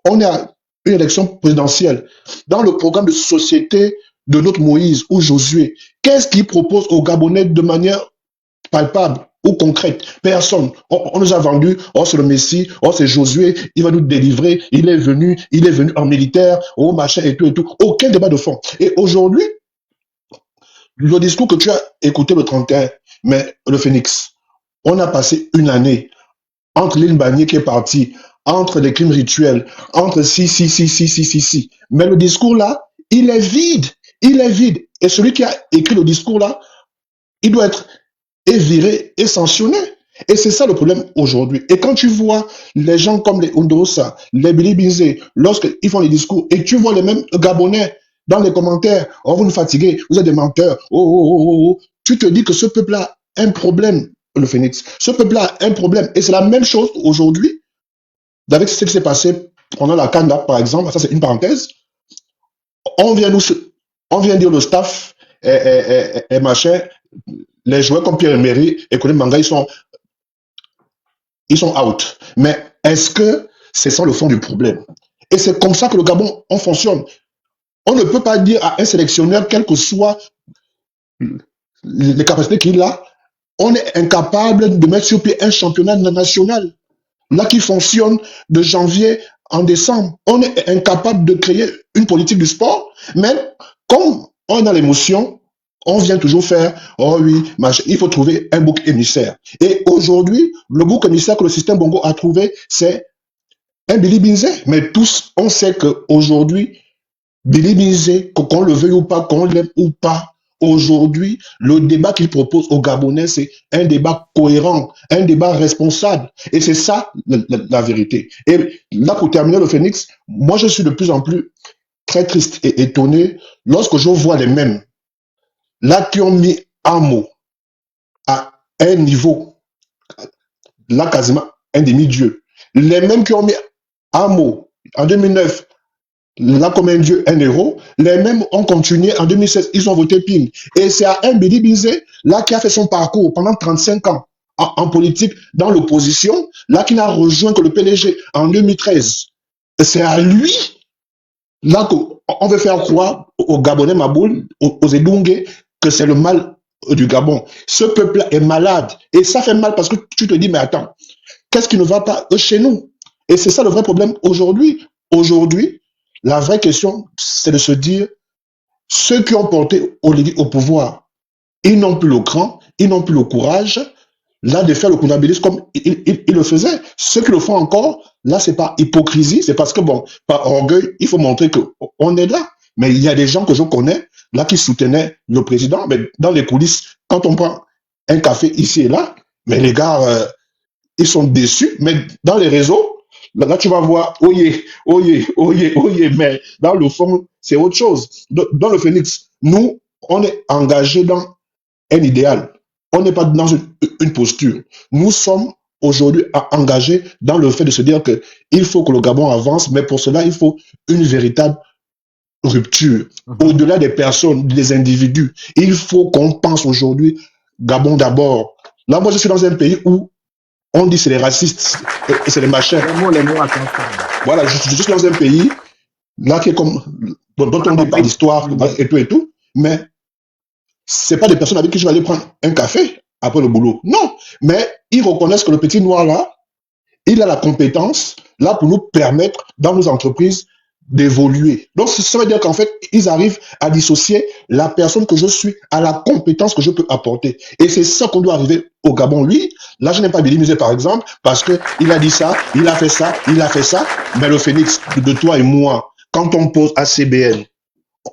on est à une élection présidentielle. Dans le programme de société de notre Moïse ou Josué, qu'est-ce qu'il propose aux Gabonais de manière palpable ou concrète? Personne. On nous a vendu, oh c'est le Messie, oh c'est Josué, il va nous délivrer, il est venu en militaire, oh machin et tout et tout. Aucun débat de fond. Et aujourd'hui, le discours que tu as écouté le 31, mais le Phénix, on a passé une année entre Lynn Bagné qui est parti, entre les crimes rituels, entre si. Mais le discours là, il est vide. Il est vide. Et celui qui a écrit le discours là, il doit être viré et sanctionné. Et c'est ça le problème aujourd'hui. Et quand tu vois les gens comme les Undosa, les Billy Binzé, lorsqu'ils font les discours, et tu vois les mêmes Gabonais dans les commentaires, oh vous nous fatiguez, vous êtes des menteurs, oh. Tu te dis que ce peuple-là a un problème, le Phénix. Ce peuple-là a un problème. Et c'est la même chose aujourd'hui, avec ce qui s'est passé pendant la Kanda, par exemple, ça c'est une parenthèse. On vient dire le staff et machin, les joueurs comme Pierre-Emery et Colin Manga, ils sont out. Mais est-ce que c'est ça le fond du problème? Et c'est comme ça que le Gabon, on fonctionne. On ne peut pas dire à un sélectionneur, quelles que soient les capacités qu'il a, on est incapable de mettre sur pied un championnat national, là qui fonctionne de janvier en décembre. On est incapable de créer une politique du sport, mais comme on est dans l'émotion, on vient toujours faire, oh oui, il faut trouver un bouc émissaire. Et aujourd'hui, le bouc émissaire que le système Bongo a trouvé, c'est un Billy Binzé. Mais tous, on sait qu'aujourd'hui, Billy Binzé, qu'on le veuille ou pas, qu'on l'aime ou pas, aujourd'hui, le débat qu'il propose aux Gabonais, c'est un débat cohérent, un débat responsable. Et c'est ça la vérité. Et là, pour terminer le Phénix, moi, je suis de plus en plus très triste et étonné lorsque je vois les mêmes, là, qui ont mis Amo à un niveau, là, quasiment un demi-dieu. Les mêmes qui ont mis Amo en 2009, là, comme un dieu, un héros, les mêmes ont continué en 2016, ils ont voté PIN. Et c'est à un Billy Binzé, là, qui a fait son parcours pendant 35 ans en politique, dans l'opposition, là, qui n'a rejoint que le PDG en 2013. C'est à lui, là, qu'on veut faire croire aux Gabonais Maboul, aux Edungé, que c'est le mal du Gabon. Ce peuple est malade. Et ça fait mal parce que tu te dis, mais attends, qu'est-ce qui ne va pas chez nous? Et c'est ça le vrai problème aujourd'hui. Aujourd'hui, la vraie question, c'est de se dire, Ceux qui ont porté Oligui au pouvoir, ils n'ont plus le cran, ils n'ont plus le courage, là, de faire le conabilisme comme ils le faisaient. Ceux qui le font encore, là, c'est pas hypocrisie, c'est parce que, bon, par orgueil, il faut montrer qu'on est là. Mais il y a des gens que je connais, là, qui soutenaient le président, mais dans les coulisses, quand on prend un café ici et là, mais les gars, ils sont déçus, mais dans les réseaux, là, tu vas voir, oyez, oyez, oyez, oyez, mais dans le fond, c'est autre chose. Dans le Phénix, nous, on est engagés dans un idéal. On n'est pas dans une posture. Nous sommes aujourd'hui engagés dans le fait de se dire que il faut que le Gabon avance, mais pour cela, il faut une véritable rupture. Au-delà des personnes, des individus, il faut qu'on pense aujourd'hui Gabon d'abord. Là, moi, je suis dans un pays où on dit c'est les racistes et c'est les machins. Voilà, je suis juste dans un pays là qui est comme dont on dit par l'histoire et tout, mais c'est pas des personnes avec qui je vais aller prendre un café après le boulot. Non, mais ils reconnaissent que le petit noir là, il a la compétence là pour nous permettre dans nos entreprises d'évoluer. Donc ça veut dire qu'en fait, ils arrivent à dissocier la personne que je suis à la compétence que je peux apporter. Et c'est ça qu'on doit arriver au Gabon. Lui, là, je n'ai pas Billy Musée, par exemple, parce que il a dit ça, il a fait ça, il a fait ça. Mais le Phénix, de toi et moi, quand on pose ACBN,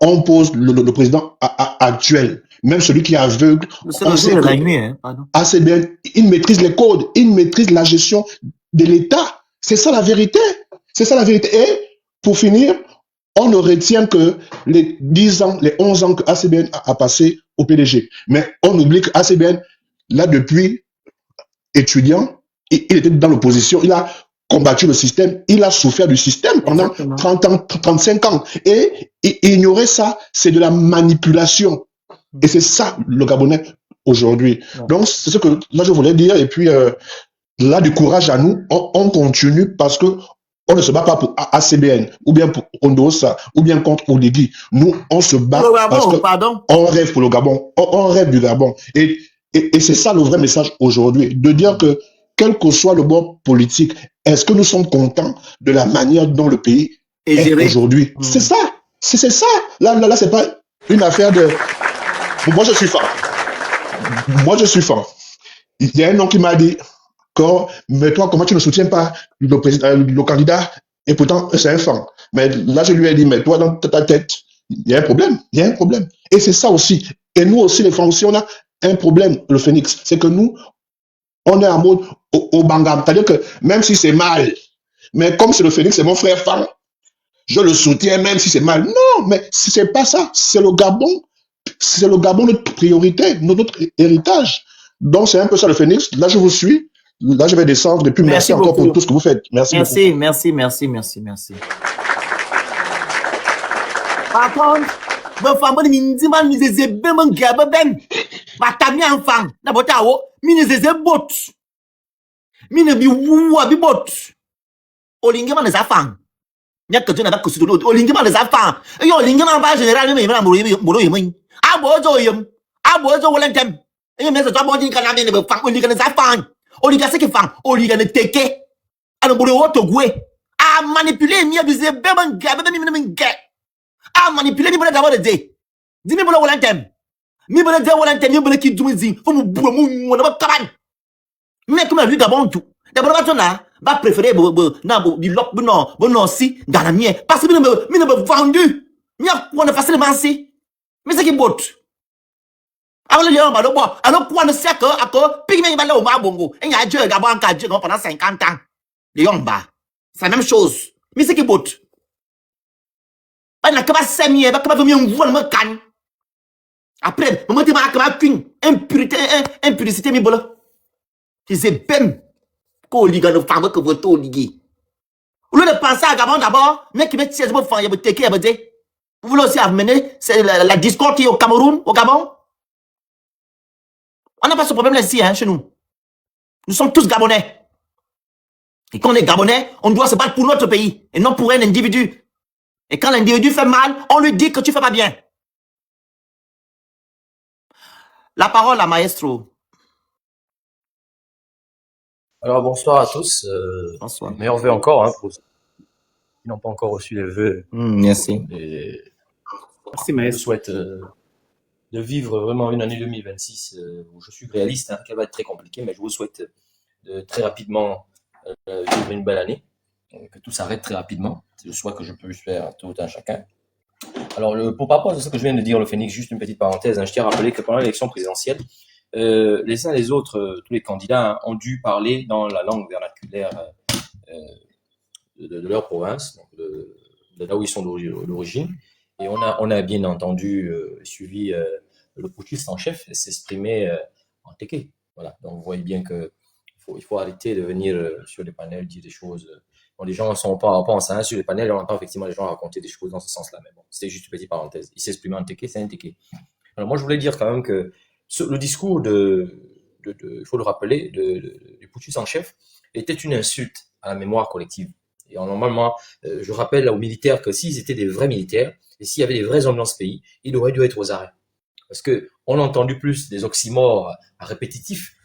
on pose le président actuel, même celui qui est aveugle, on sait que ACBN, il maîtrise les codes, il maîtrise la gestion de l'État. C'est ça la vérité. C'est ça la vérité. Et pour finir, on ne retient que les 10 ans, les 11 ans que ACBN a passé au PDG. Mais on oublie que ACBN, là, depuis étudiant, il était dans l'opposition, il a combattu le système, il a souffert du système pendant 30 ans, 35 ans. Et ignorer ça, c'est de la manipulation. Et c'est ça, le Gabonais, aujourd'hui. Donc, c'est ce que là, je voulais dire. Et puis, là, du courage à nous, on continue parce que on ne se bat pas pour ACBN, ou bien pour Ondosa, ou bien contre Oligui. Nous, on se bat parce qu'on rêve pour le Gabon. On rêve du Gabon. Et c'est ça le vrai message aujourd'hui. De dire que, quel que soit le bord politique, est-ce que nous sommes contents de la manière dont le pays est aujourd'hui? C'est ça. C'est ça. Là, c'est pas une affaire de... Moi, je suis fan. Moi, je suis fan. Il y a un nom qui m'a dit... Mais toi, comment tu ne soutiens pas le candidat? Et pourtant, c'est un fan. Mais là, je lui ai dit, mais toi, dans ta tête, il y a un problème. Il y a un problème. Et c'est ça aussi. Et nous aussi, les Français, on a un problème, le Phénix. C'est que nous, on est en mode au bangam. C'est-à-dire que même si c'est mal, mais comme c'est le Phénix, c'est mon frère fan, je le soutiens même si c'est mal. Non, mais c'est pas ça. C'est le Gabon. C'est le Gabon notre priorité, notre héritage. Donc, c'est un peu ça le Phénix. Là, je vous suis. Là, je vais descendre. Et puis, merci encore pour tout ce que vous faites. Merci beaucoup. Merci. Par contre, bon, femme, mindi man, mi zeze ben mon gabe ben. Ma tami enfant, na bota wo, mi ne zeze bot. Mi ne bi wuwa bi bot. Olinge man les enfants. Nya que tu n'as pas que sur olinge man les enfants. Et olinge man va général mais na moro yemi. Abozo yem. Abozo wolentem. Et mais ça doit bon dire kana ne be fang olinge les enfants. Olinge c'est qui fang, olinge ne teke. Alors bolo woto gwe. A manipuler mi abuser ben mon gabe ben mi ne nge. A manipuler mi bolo d'abord de dire. Dis-moi bolo wolentem. Mi bolo de wolentem mi bolo ki dumuzi. Faut mu bou mu na ba kaban. Mais comme lui Gabon tout. D'abord là, va préférer na bi lop non si dans la mienne parce que mi ne me vendu. Mi a quoi ne facilement si. Mais c'est qui bot. Alors le yon ba lo bo. Alors quoi ne sait que ako pigme ba lo ma bongo. Et y a Dieu Gabon ka Dieu pendant 50 ans. Le yon ba. C'est la même chose. Mais c'est qui bot. Pas na ka ba semi ba ka ba mi envoie me kan. Après, moment te ma ka ba queen impurité mi bolo. C'est ben qu'on ligue nos femmes que vous tout liguez. Au lieu de penser à Gabon d'abord, mais qui met 16 mots fan, il y a vous voulez aussi amener la discorde qui est au Cameroun, au Gabon. On n'a pas ce problème là ici, hein, chez nous. Nous sommes tous Gabonais. Et quand on est Gabonais, on doit se battre pour notre pays et non pour un individu. Et quand l'individu fait mal, on lui dit que tu fais pas bien. La parole à Maestro. Alors bonsoir à tous. Bonsoir. Meilleurs vœux encore hein, pour ceux qui n'ont pas encore reçu les vœux. Merci. Merci, Je maître. souhaite de vivre vraiment une année 2026 où je suis réaliste, hein, qu'elle va être très compliquée, mais je vous souhaite de très rapidement vivre une belle année, que tout s'arrête très rapidement. C'est le souhait que je peux faire tout un chacun. Alors, pour par rapport à ce que je viens de dire, le Phénix, juste une petite parenthèse, hein, je tiens à rappeler que pendant l'élection présidentielle, les uns et les autres, tous les candidats ont dû parler dans la langue vernaculaire de leur province, donc de là où ils sont d'origine. Et on a bien entendu suivi le putschiste en chef s'exprimer en téké. Voilà. Donc vous voyez bien que il faut arrêter de venir sur les panels dire des choses. Bon, les gens ne sont pas en sur les panels, on entend effectivement les gens raconter des choses dans ce sens-là. Mais bon, c'était juste une petite parenthèse. Il s'exprime en téké, c'est un téké. Alors moi je voulais dire quand même que le discours il faut le rappeler, du putschiste en chef était une insulte à la mémoire collective. Et normalement, je rappelle aux militaires que s'ils étaient des vrais militaires, et s'il y avait des vrais hommes dans ce pays, ils auraient dû être aux arrêts. Parce que on a entendu plus des oxymores répétitifs,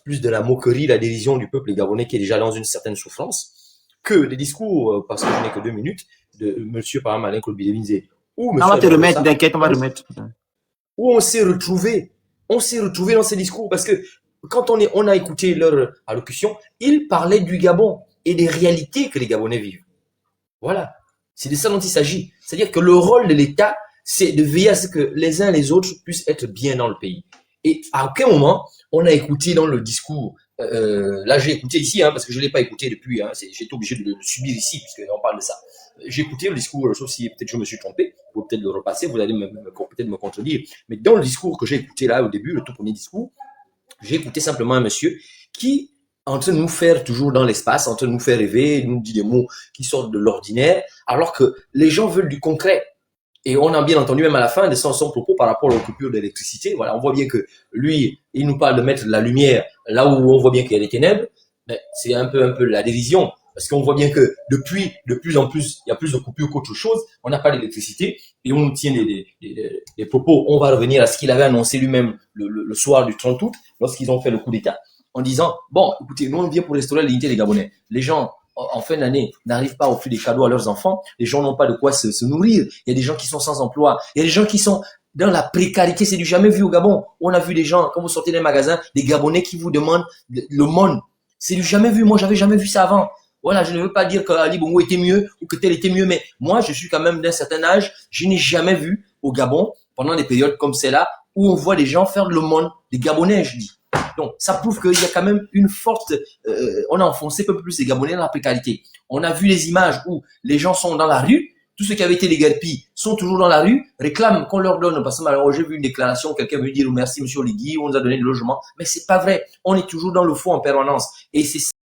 plus de la moquerie, la dérision du peuple gabonais qui est déjà dans une certaine souffrance, que des discours, parce que je n'ai que 2 minutes, de monsieur, par exemple, Alain Colbile-Binzé, ou On monsieur va te remettre, Adressa, t'inquiète, on va remettre. où on s'est retrouvé dans ces discours, parce que quand on a écouté leur allocution, ils parlaient du Gabon et des réalités que les Gabonais vivent. Voilà. C'est de ça dont il s'agit. C'est-à-dire que le rôle de l'État, c'est de veiller à ce que les uns et les autres puissent être bien dans le pays. Et à aucun moment, on a écouté dans le discours, là j'ai écouté ici, hein, parce que je ne l'ai pas écouté depuis, hein, j'ai été obligé de le subir ici, puisqu'on parle de ça. J'ai écouté le discours, sauf si peut-être je me suis trompé, vous pouvez peut-être le repasser, vous allez peut-être me contredire, mais dans le discours que j'ai écouté là au début, le tout premier discours, j'ai écouté simplement un monsieur qui en train de nous faire toujours dans l'espace, en train de nous faire rêver, nous dit des mots qui sortent de l'ordinaire, alors que les gens veulent du concret. Et on a bien entendu même à la fin de son propos par rapport aux coupures d'électricité. Voilà, on voit bien que lui, il nous parle de mettre de la lumière là où on voit bien qu'il y a des ténèbres. Mais c'est un peu la dérision, parce qu'on voit bien que depuis, de plus en plus, il y a plus de coupures qu'autre chose. On n'a pas d'électricité et on nous tient des propos. On va revenir à ce qu'il avait annoncé lui-même le soir du 30 août, lorsqu'ils ont fait le coup d'État, en disant, bon, écoutez, nous on vient pour restaurer la dignité des Gabonais. Les gens, en fin d'année, n'arrivent pas à offrir des cadeaux à leurs enfants. Les gens n'ont pas de quoi se nourrir. Il y a des gens qui sont sans emploi. Il y a des gens qui sont dans la précarité. C'est du jamais vu au Gabon. On a vu des gens, quand vous sortez des magasins, des Gabonais qui vous demandent le monde. C'est du jamais vu. Moi, j'avais jamais vu ça avant. Voilà, je ne veux pas dire que Ali Bongo était mieux ou que tel était mieux, mais moi, je suis quand même d'un certain âge. Je n'ai jamais vu au Gabon, pendant des périodes comme celle-là, où on voit des gens faire le monde, des Gabonais, je dis. Donc, ça prouve qu'il y a quand même une forte... on a enfoncé un peu plus les Gabonais dans la précarité. On a vu les images où les gens sont dans la rue, tous ceux qui avaient été des guerpilles sont toujours dans la rue, réclament qu'on leur donne, parce que alors, j'ai vu une déclaration, quelqu'un veut dire merci monsieur Oligui, on nous a donné le logement, mais c'est pas vrai. On est toujours dans le faux en permanence. Et c'est